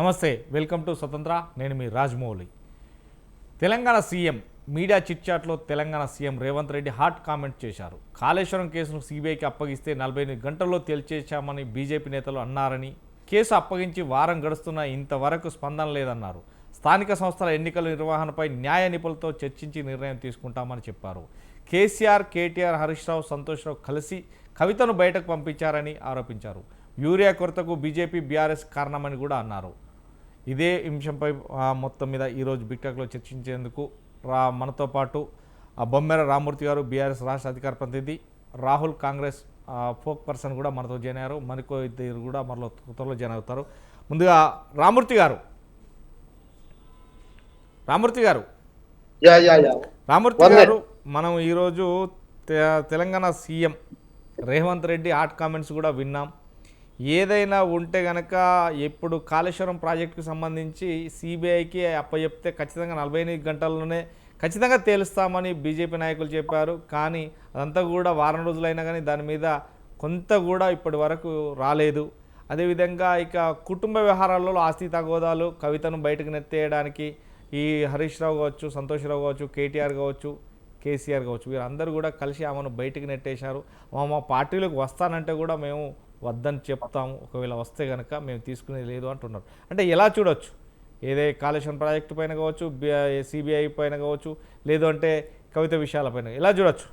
నమస్తే, welcome to Swatantra. నేను మీ రాజమౌళి. తెలంగాణ సీఎం మీడియా చిట్చాట్లో Telangana CM Revanth Reddy hot comment చేశారు. కాళేశ్వరం కేసును సీబీఐకి అప్పగిస్తే 48 గంటల్లో తేల్చేశామని బీజేపీ నేతలు అన్నారని, కేసు అప్పగించి వారం గడుస్తున్నా ఇంతవరకు స్పందన లేదన్నారు. స్థానిక సంస్థల ఎన్నికల నిర్వహణపై న్యాయ నిపుణులతో చర్చించి నిర్ణయం తీసుకుంటామని చెప్పారు. కేసీఆర్, కేటీఆర్, హరీష్ రావు, సంతోష్ రావు కలిసి కవితను బయటకు పంపించారని ఆరోపించారు. యూరియా కొరతకు బీజేపీ, బీఆర్ఎస్ కారణమని కూడా అన్నారు. ఇదే అంశంపై మొత్తం మీద ఈరోజు బిగ్టాక్లో చర్చించేందుకు మనతో పాటు బొమ్మెర రామూర్తి గారు, బీఆర్ఎస్ రాష్ట్ర అధికార ప్రతినిధి, రాహుల్ కాంగ్రెస్ ఫోక్ పర్సన్ కూడా మనతో జాయిన్ అయ్యారు. మరికో ఇద్దరు కూడా మనలో త్వరలో జాయిన్ అవుతారు. ముందుగా రామూర్తి గారు మనం ఈరోజు Telangana CM Revanth Reddy hot comments కూడా విన్నాం. ఏదైనా ఉంటే కనుక ఎప్పుడు కాళేశ్వరం ప్రాజెక్టుకు సంబంధించి సిబిఐకి అప్పచెప్తే ఖచ్చితంగా 48 గంటల్లోనే ఖచ్చితంగా తేలుస్తామని బీజేపీ నాయకులు చెప్పారు. కానీ అదంతా కూడా వారం రోజులైనా కానీ దాని మీద కొంత కూడా ఇప్పటి వరకు రాలేదు. అదేవిధంగా ఇక కుటుంబ వ్యవహారాల్లో ఆస్తి తగోదాలు కవితను బయటకు నెత్తేయడానికి ఈ హరీష్ రావు కావచ్చు, సంతోష్ రావు కావచ్చు, కేటీఆర్ కావచ్చు, కేసీఆర్ కావచ్చు, వీరందరూ కూడా కలిసి ఆమెను బయటకు నెట్టేశారు. మా పార్టీలోకి వస్తానంటే కూడా మేము వద్దని చెప్తాము, ఒకవేళ వస్తే కనుక మేము తీసుకునేది లేదు అంటున్నారు. అంటే ఎలా చూడవచ్చు? ఏదే కాళేశ్వరం ప్రాజెక్టు పైన కావచ్చు, సిబిఐ పైన కావచ్చు, లేదు అంటే కవిత విషయాలపైన ఎలా చూడొచ్చు?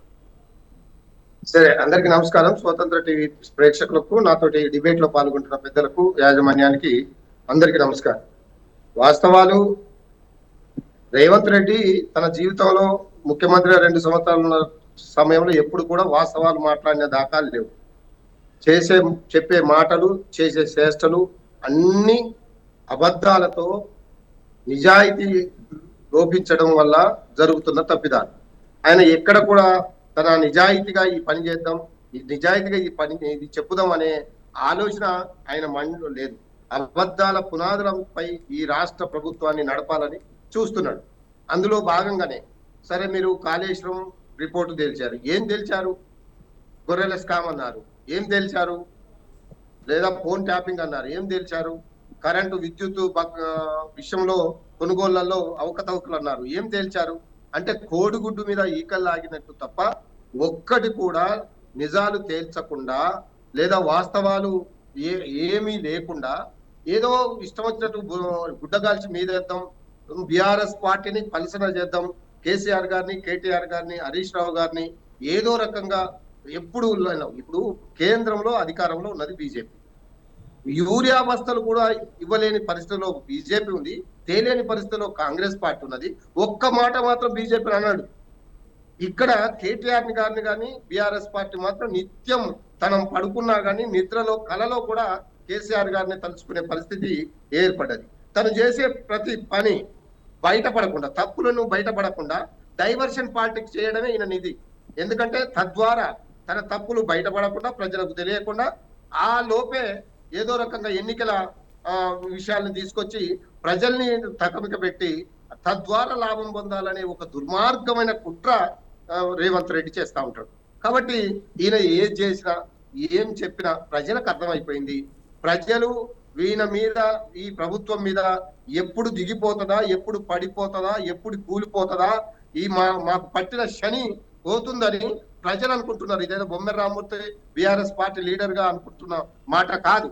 సరే, అందరికీ నమస్కారం. స్వతంత్ర టీవీ ప్రేక్షకులకు, నాతోటి డిబేట్ లో పాల్గొంటున్న పెద్దలకు, యాజమాన్యానికి అందరికీ నమస్కారం. వాస్తవాలు, రేవంత్ రెడ్డి తన జీవితంలో ముఖ్యమంత్రిగా 2 సంవత్సరాల సమయంలో ఎప్పుడు కూడా వాస్తవాలు మాట్లాడిన దాఖలు లేవు. చెప్పే మాటలు, చేసే చేష్టలు అన్ని అబద్ధాలతో, నిజాయితీ లోపించడం వల్ల జరుగుతున్న తప్పిదాలు. ఆయన ఎక్కడ కూడా తన నిజాయితీగా ఈ పని చేద్దాం, నిజాయితీగా ఈ పని ఇది చెప్పుదాం అనే ఆలోచన ఆయన మైండ్లో లేదు. అబద్ధాల పునాదులపై ఈ రాష్ట్ర ప్రభుత్వాన్ని నడపాలని చూస్తున్నాడు. అందులో భాగంగానే సరే, మీరు కాళేశ్వరం రిపోర్టు తేల్చారు. ఏం తేల్చారు? గొర్రెల స్కామ్ అన్నారు. ఏం తేల్చారు? లేదా ఫోన్ ట్యాపింగ్ అన్నారు. ఏం తేల్చారు? కరెంటు, విద్యుత్ విషయంలో కొనుగోళ్లలో అవకతవకలు అన్నారు. ఏం తేల్చారు? అంటే కోడిగుడ్డు మీద ఈకలు లాగినట్టు తప్ప ఒక్కటి కూడా నిజాలు తేల్చకుండా, లేదా వాస్తవాలు ఏమీ లేకుండా ఏదో ఇష్టం వచ్చినట్టు గుడ్డగాల్చి మీదేద్దాం, బీఆర్ఎస్ పార్టీని పలసన చేద్దాం, కేసీఆర్ గారిని, కేటీఆర్ గారిని, హరీష్ రావు గారిని ఏదో రకంగా ఇప్పుడు కేంద్రంలో అధికారంలో ఉన్నది బీజేపీ. యూరియా బస్తలు కూడా ఇవ్వలేని పరిస్థితిలో బీజేపీ ఉంది, తేలేని పరిస్థితిలో కాంగ్రెస్ పార్టీ ఉన్నది. ఒక్క మాట మాత్రం బీజేపీ అన్నాడు. ఇక్కడ కేటీఆర్ గారిని కానీ బీఆర్ఎస్ పార్టీ మాత్రం నిత్యం తనం పడుకున్నా కానీ నిద్రలో, కలలో కూడా కేసీఆర్ గారిని తలుచుకునే పరిస్థితి ఏర్పడ్డది. తను చేసే ప్రతి పని బయటపడకుండా, తప్పులను బయటపడకుండా డైవర్షన్ పాలిటిక్స్ చేయడమే ఈయన నిధి. ఎందుకంటే తద్వారా తన తప్పులు బయటపడకుండా, ప్రజలకు తెలియకుండా, ఆ లోపే ఏదో రకంగా ఎన్నికల విషయాలను తీసుకొచ్చి ప్రజల్ని తకమిక పెట్టి తద్వారా లాభం పొందాలనే ఒక దుర్మార్గమైన కుట్ర రేవంత్ రెడ్డి చేస్తూ ఉంటాడు. కాబట్టి ఈయన ఏది చేసినా, ఏం చెప్పినా ప్రజలకు అర్థమైపోయింది. ప్రజలు ఈయన మీద, ఈ ప్రభుత్వం మీద ఎప్పుడు దిగిపోతుందా, ఎప్పుడు పడిపోతుందా, ఎప్పుడు కూలిపోతుందా, ఈ మాకు పట్టిన శని పోతుందని ప్రజలు అనుకుంటున్నారు. ఇదేదో బొమ్మెర రామూర్తి బీఆర్ఎస్ పార్టీ లీడర్ గా అనుకుంటున్న మాట కాదు.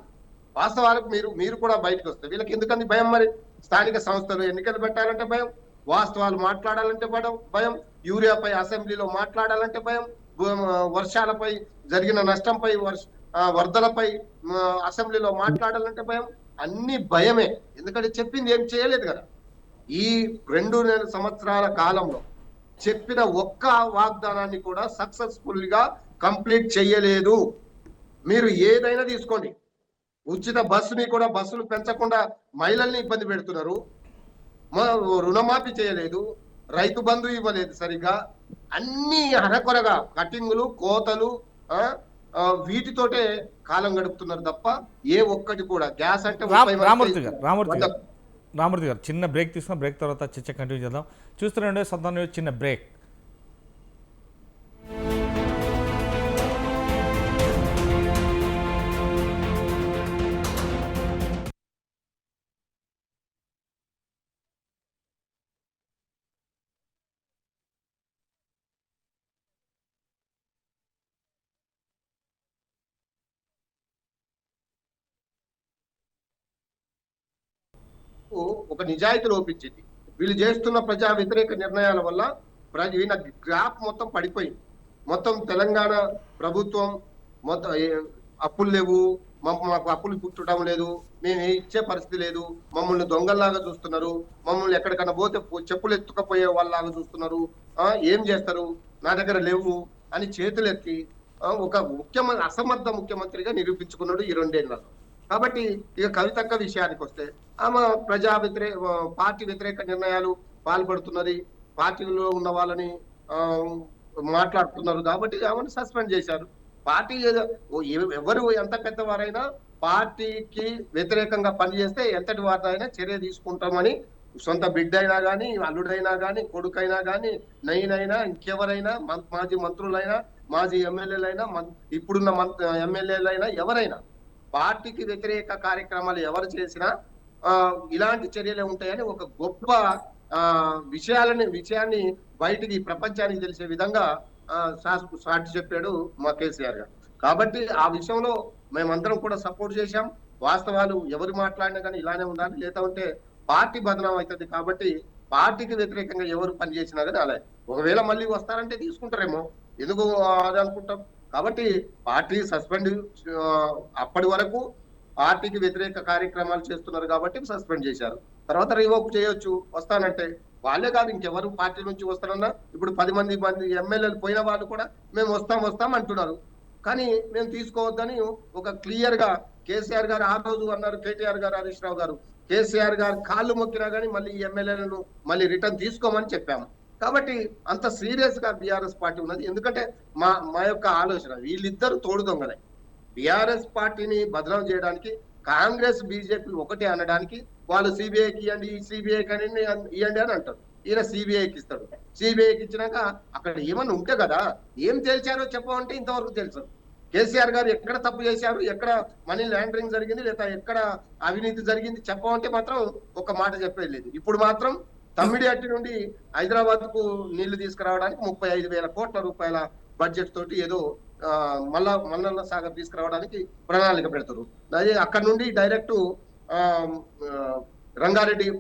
వాస్తవాలకు మీరు కూడా బయటకు వస్తారు. వీళ్ళకి ఎందుకని భయం? మరి స్థానిక సంస్థలు ఎన్నికలు పెట్టాలంటే భయం, వాస్తవాలు మాట్లాడాలంటే భయం, యూరియాపై అసెంబ్లీలో మాట్లాడాలంటే భయం, వర్షాలపై జరిగిన నష్టంపై, వరదలపై అసెంబ్లీలో మాట్లాడాలంటే భయం. అన్ని భయమే. ఎందుకంటే చెప్పింది ఏం చేయలేదు కదా. ఈ 2 సంవత్సరాల కాలంలో చెప్పిన ఒక్క వాగ్దానాన్ని కూడా సక్సెస్ఫుల్ గా కంప్లీట్ చేయలేదు. మీరు ఏదైనా తీసుకోండి, ఉచిత బస్సుని కూడా, బస్సులు పెంచకుండా మహిళల్ని ఇబ్బంది పెడుతున్నారు, రుణమాఫీ చేయలేదు, రైతు బంధు ఇవ్వలేదు సరిగా, అన్ని అరకొరగా కటింగులు, కోతలు, వీటితోటే కాలం గడుపుతున్నారు తప్ప ఏ ఒక్కటి కూడా. గ్యాస్ అంటే రామూర్తి గారు చిన్న బ్రేక్ తీసుకున్న, బ్రేక్ తర్వాత చర్చ కంటిన్యూ చేద్దాం. చూస్తుండే సంతానం చిన్న బ్రేక్. ఒక నిజాయితీ లోపించింది. వీళ్ళు చేస్తున్న ప్రజా వ్యతిరేక నిర్ణయాల వల్ల ఈయన గ్రాఫ్ మొత్తం పడిపోయింది. మొత్తం తెలంగాణ ప్రభుత్వం మొత్తం అప్పులు లేవు, మాకు అప్పులు పుట్టడం లేదు, మేము ఇచ్చే పరిస్థితి లేదు, మమ్మల్ని దొంగల్లాగా చూస్తున్నారు, మమ్మల్ని ఎక్కడికన్నా పోతే చెప్పులు ఎత్తుకపోయే వాళ్ళలాగా చూస్తున్నారు, ఏం చేస్తారు, నా దగ్గర లేవు అని చేతులెత్తి ఒక అసమర్థ ముఖ్యమంత్రిగా నిరూపించుకున్నాడు ఈ 2 ఏళ్లలో. కాబట్టి ఇక కవితక్క విషయానికి వస్తే ఆమె పార్టీ వ్యతిరేక నిర్ణయాలు పాల్పడుతున్నది, పార్టీలో ఉన్న వాళ్ళని మాట్లాడుతున్నారు కాబట్టి ఆమెను సస్పెండ్ చేశారు. పార్టీ ఎవరు ఎంత పెద్దవారైనా పార్టీకి వ్యతిరేకంగా పనిచేస్తే ఎంతటి వారైనా చర్య తీసుకుంటామని సొంత బిడ్డ అయినా కానీ, అల్లుడైనా కానీ, కొడుకైనా కానీ, నైనైనా, ఇంకెవరైనా, మాజీ మంత్రులైనా, మాజీ ఎమ్మెల్యేలైనా, ఇప్పుడున్న ఎమ్మెల్యేలైనా, ఎవరైనా పార్టీకి వ్యతిరేక కార్యక్రమాలు ఎవరు చేసినా ఇలాంటి చర్యలే ఉంటాయని ఒక గొప్ప విషయాన్ని బయటికి ప్రపంచానికి తెలిసే విధంగా సాటి చెప్పాడు మా కేసీఆర్ గారు. కాబట్టి ఆ విషయంలో మేమందరం కూడా సపోర్ట్ చేశాం. వాస్తవాలు ఎవరు మాట్లాడినా కానీ ఇలానే ఉండాలి, లేదా ఉంటే పార్టీ బదనాం అవుతుంది. కాబట్టి పార్టీకి వ్యతిరేకంగా ఎవరు పనిచేసినా కానీ అలాగే ఒకవేళ మళ్ళీ వస్తారంటే తీసుకుంటారేమో, ఎందుకు అది అనుకుంటాం. కాబట్టి పార్టీ సస్పెండ్ అప్పటి వరకు పార్టీకి వ్యతిరేక కార్యక్రమాలు చేస్తున్నారు కాబట్టి సస్పెండ్ చేశారు. తర్వాత రివోక్ చేయొచ్చు వస్తానంటే. వాళ్ళే కాదు, ఇంకెవరు పార్టీ నుంచి వస్తారన్నా ఇప్పుడు 10 మంది ఎమ్మెల్యేలు పోయిన వాళ్ళు కూడా మేము వస్తాం అంటున్నారు. కానీ మేము తీసుకోవద్దని ఒక క్లియర్ గా కేసీఆర్ గారు ఆ రోజు అన్నారు, కేటీఆర్ గారు, హరీష్ రావు గారు, కేసీఆర్ గారు కాళ్ళు మొక్కినా కానీ మళ్ళీ ఈ ఎమ్మెల్యేలను మళ్ళీ రిటర్న్ తీసుకోమని చెప్పాము. కాబట్టి అంత సీరియస్ గా బీఆర్ఎస్ పార్టీ ఉన్నది. ఎందుకంటే మా యొక్క ఆలోచన వీళ్ళిద్దరు తోడు దొంగలే. బీఆర్ఎస్ పార్టీని బదనాం చేయడానికి, కాంగ్రెస్ బీజేపీ ఒకటే అనడానికి వాళ్ళు సిబిఐకి ఇవ్వండి, సిబిఐకి ఇవ్వండి అని అంటారు. ఈయన సిబిఐకి ఇస్తాడు. సిబిఐకి ఇచ్చినాక అక్కడ ఏమన్నా ఉంటే కదా, ఏం తేల్చారో చెప్పమంటే ఇంతవరకు తెలుసు. కేసీఆర్ గారు ఎక్కడ తప్పు చేశారు, ఎక్కడ మనీ లాండరింగ్ జరిగింది, లేదా ఎక్కడ అవినీతి జరిగింది చెప్పమంటే మాత్రం ఒక మాట చెప్పేది లేదు. ఇప్పుడు మాత్రం తమ్మిడిహట్టి నుండి హైదరాబాద్ కు నీళ్లు తీసుకురావడానికి 35,000 కోట్ల రూపాయల బడ్జెట్ తోటి ఏదో మల్లన్న సాగర్ తీసుకురావడానికి ప్రణాళిక పెడతారు. అదే అక్కడ నుండి డైరెక్ట్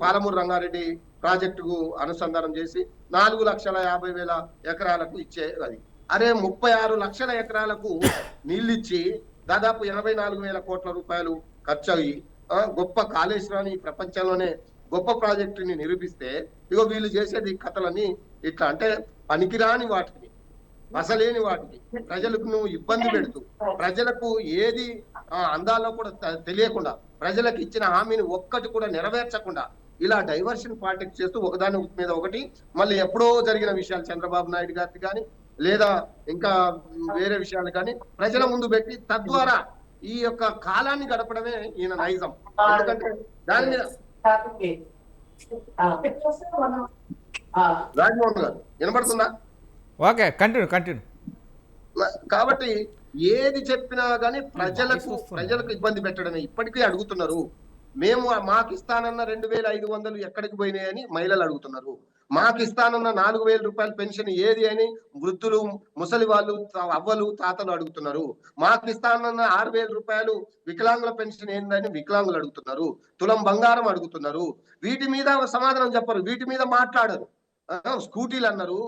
పాలమూరు రంగారెడ్డి ప్రాజెక్టుకు అనుసంధానం చేసి 4,50,000 ఎకరాలకు ఇచ్చే అది. అరే 36 లక్షల ఎకరాలకు నీళ్ళిచ్చి దాదాపు 84,000 కోట్ల రూపాయలు ఖర్చు అయ్యి గొప్ప కాళేశ్వరాన్ని ప్రపంచంలోనే గొప్ప ప్రాజెక్టుని నిరూపిస్తే ఇగో వీళ్ళు చేసేది కథలని ఇట్లా అంటే పనికిరాని వాటిని, మసలేని వాటిని ప్రజలకు నువ్వు ఇబ్బంది పెడుతూ, ప్రజలకు ఏది అందాలో కూడా తెలియకుండా, ప్రజలకు ఇచ్చిన హామీని ఒక్కటి కూడా నెరవేర్చకుండా ఇలా డైవర్షన్ పాలిటిక్స్ చేస్తూ ఒకదాని మీద ఒకటి మళ్ళీ ఎప్పుడో జరిగిన విషయాలు చంద్రబాబు నాయుడు గారికి కానీ లేదా ఇంకా వేరే విషయాలు కానీ ప్రజల ముందు పెట్టి తద్వారా ఈ యొక్క కాలాన్ని గడపడమే ఈయన నైజం. ఎందుకంటే దాని మీద రాజమోహన్ గారు వినపడుతుందా? Okay, continue. కాబట్టి ఏది చెప్పినా గానీ ప్రజలకు ఇబ్బంది పెట్టడమే. ఇప్పటికీ అడుగుతున్నారు, మాకు ఇస్తానన్న 2,500 ఎక్కడికి పోయినాయని మహిళలు అడుగుతున్నారు. మాకు ఇస్తానన్న 4,000 రూపాయల పెన్షన్ ఏది అని వృద్ధులు, ముసలి వాళ్ళు, అవ్వలు, తాతలు అడుగుతున్నారు. మాకు ఇస్తానన్న 6,000 రూపాయలు వికలాంగుల పెన్షన్ ఏందని వికలాంగులు అడుగుతున్నారు. తులం బంగారం అడుగుతున్నారు. వీటి మీద సమాధానం చెప్పరు, వీటి మీద మాట్లాడరు. స్కూటీలు అన్నారు,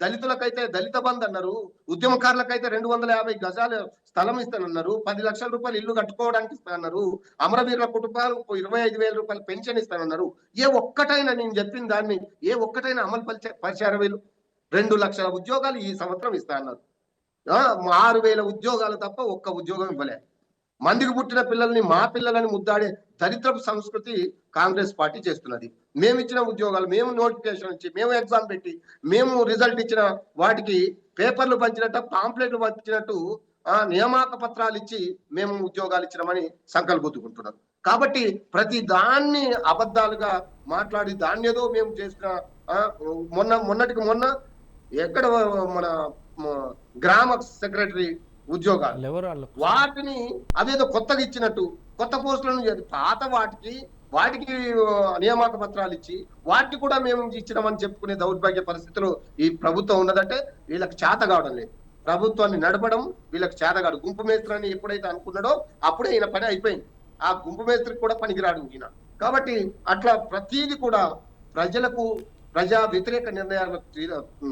దళితులకైతే దళిత బంధు అన్నారు, ఉద్యమకారులకైతే 250 గజాలు స్థలం ఇస్తానన్నారు, 10 లక్షల రూపాయలు ఇల్లు కట్టుకోవడానికి ఇస్తానన్నారు, అమరవీరుల కుటుంబాలు 25,000 రూపాయలు పెన్షన్ ఇస్తానన్నారు. ఏ ఒక్కటైనా నేను చెప్పిన దాన్ని ఏ ఒక్కటైనా అమలు పరిచారు? వీళ్ళు 2 లక్షల ఉద్యోగాలు ఈ సంవత్సరం ఇస్తా అన్నారు. 6,000 ఉద్యోగాలు తప్ప ఒక్క ఉద్యోగం ఇవ్వలే. మందికి పుట్టిన పిల్లల్ని మా పిల్లలని ముద్దాడే దరిద్రపు సంస్కృతి కాంగ్రెస్ పార్టీ చేస్తున్నది. మేము ఇచ్చిన ఉద్యోగాలు, మేము నోటిఫికేషన్ ఇచ్చి, మేము ఎగ్జామ్ పెట్టి, మేము రిజల్ట్ ఇచ్చిన వాటికి పేపర్లు పంచినట్టు, పాంప్లెట్లు పంచినట్టు నియామక పత్రాలు ఇచ్చి మేము ఉద్యోగాలు ఇచ్చినామని సంకల్పొద్దుకుంటున్నారు. కాబట్టి ప్రతి దాన్ని అబద్ధాలుగా మాట్లాడి దాన్ని ఏదో మేము చేసిన మొన్న ఎక్కడ మన గ్రామ సెక్రటరీ ఉద్యోగాలు వాటిని అదేదో కొత్తగా ఇచ్చినట్టు కొత్త పోస్టులను పాత వాటికి నియామక పత్రాలు ఇచ్చి వాటికి కూడా మేము ఇచ్చినామని చెప్పుకునే దౌర్భాగ్య పరిస్థితులు ఈ ప్రభుత్వం ఉన్నదంటే వీళ్ళకి చేత కావడం లేదు. ప్రభుత్వాన్ని నడపడం వీళ్ళకి చేత కాదు. గుంపు మేస్త్రి అని ఎప్పుడైతే అనుకున్నాడో అప్పుడే ఈయన పని అయిపోయింది. ఆ గుంపు మేస్త్రికి కూడా పనికిరాడు ఈయన. కాబట్టి అట్లా ప్రతీది కూడా ప్రజలకు ప్రజా వ్యతిరేక నిర్ణయాలకు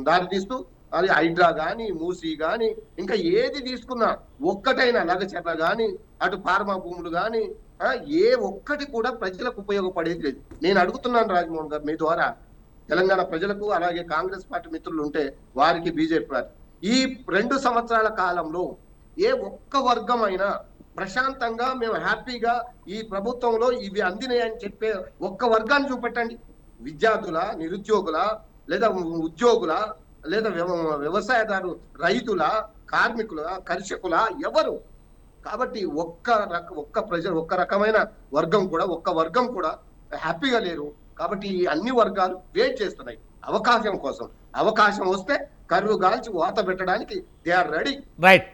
దారితీస్తూ అది హైడ్రా గాని మూసీ గాని ఇంకా ఏది తీసుకున్నా ఒక్కటైనా లగచర్ల గాని అటు ఫార్మా భూములు గాని ఏ ఒక్కటి కూడా ప్రజలకు ఉపయోగపడేది లేదు. నేను అడుగుతున్నాను రాజమోహన్ గారు మీ ద్వారా తెలంగాణ ప్రజలకు, అలాగే కాంగ్రెస్ పార్టీ మిత్రులు ఉంటే వారికి, బీజేపీ వారికి, ఈ 2 సంవత్సరాల కాలంలో ఏ ఒక్క వర్గం అయినా ప్రశాంతంగా మేము హ్యాపీగా ఈ ప్రభుత్వంలో ఇవి అందినాయని చెప్పే ఒక్క వర్గాన్ని చూపెట్టండి. విద్యార్థుల, నిరుద్యోగుల, లేదా ఉద్యోగుల, లేదా వ్యవసాయదారు, రైతుల, కార్మికుల, కర్షకుల, ఎవరు? కాబట్టి ఒక్క రకమైన వర్గం కూడా, ఒక్క వర్గం కూడా హ్యాపీగా లేరు. కాబట్టి ఈ అన్ని వర్గాలు వెయిట్ చేస్తున్నాయి అవకాశం కోసం. అవకాశం వస్తే కరువు గాల్చి వాత పెట్టడానికి దే ఆర్ రెడీ. రైట్.